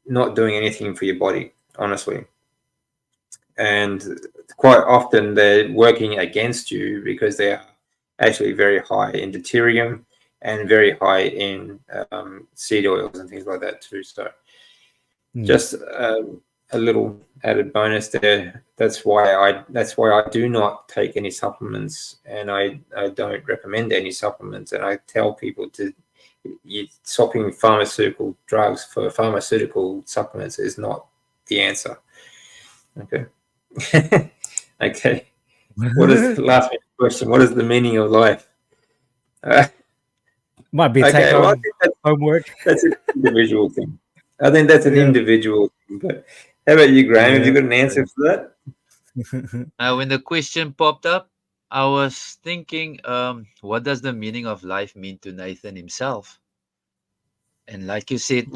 not doing anything for your body, honestly. And quite often they're working against you because they are actually very high in deuterium and very high in seed oils and things like that too. So just a little added bonus there. That's why I do not take any supplements, and I don't recommend any supplements. And I tell people swapping pharmaceutical drugs for pharmaceutical supplements is not the answer. Okay. Okay. What is the last question? What is the meaning of life? Might be take homework. That's an individual thing. I think that's an individual thing. But how about you, Graham? Have you got an answer for that? When the question popped up, I was thinking, what does the meaning of life mean to Nathan himself? And like you said,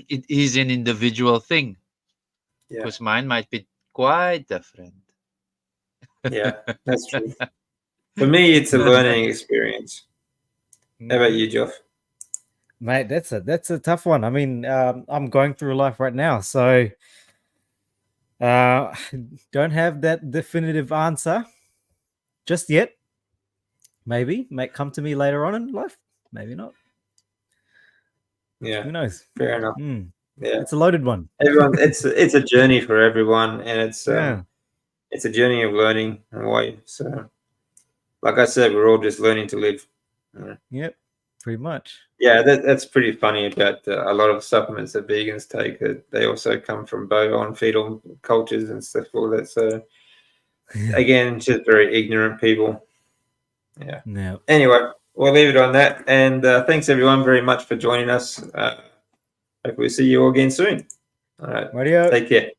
it is an individual thing. Because mine might be quite different. Yeah, that's true. For me, it's a learning experience. How about you, Geoff? Mate, that's a tough one. I mean, I'm going through life right now, so don't have that definitive answer just yet. Maybe might come to me later on in life. Maybe not. Yeah, who knows? Fair enough. Yeah, it's a loaded one. Everyone, it's a journey for everyone, and it's a journey of learning and why. So, like I said, we're all just learning to live. Yep, pretty much. Yeah, that's pretty funny about a lot of supplements that vegans take. They also come from bovine fetal cultures and stuff like that. So, again, just very ignorant people. Yeah. No. Anyway, we'll leave it on that. And thanks everyone very much for joining us. Hopefully, we'll see you all again soon. All right. Radio. Take care.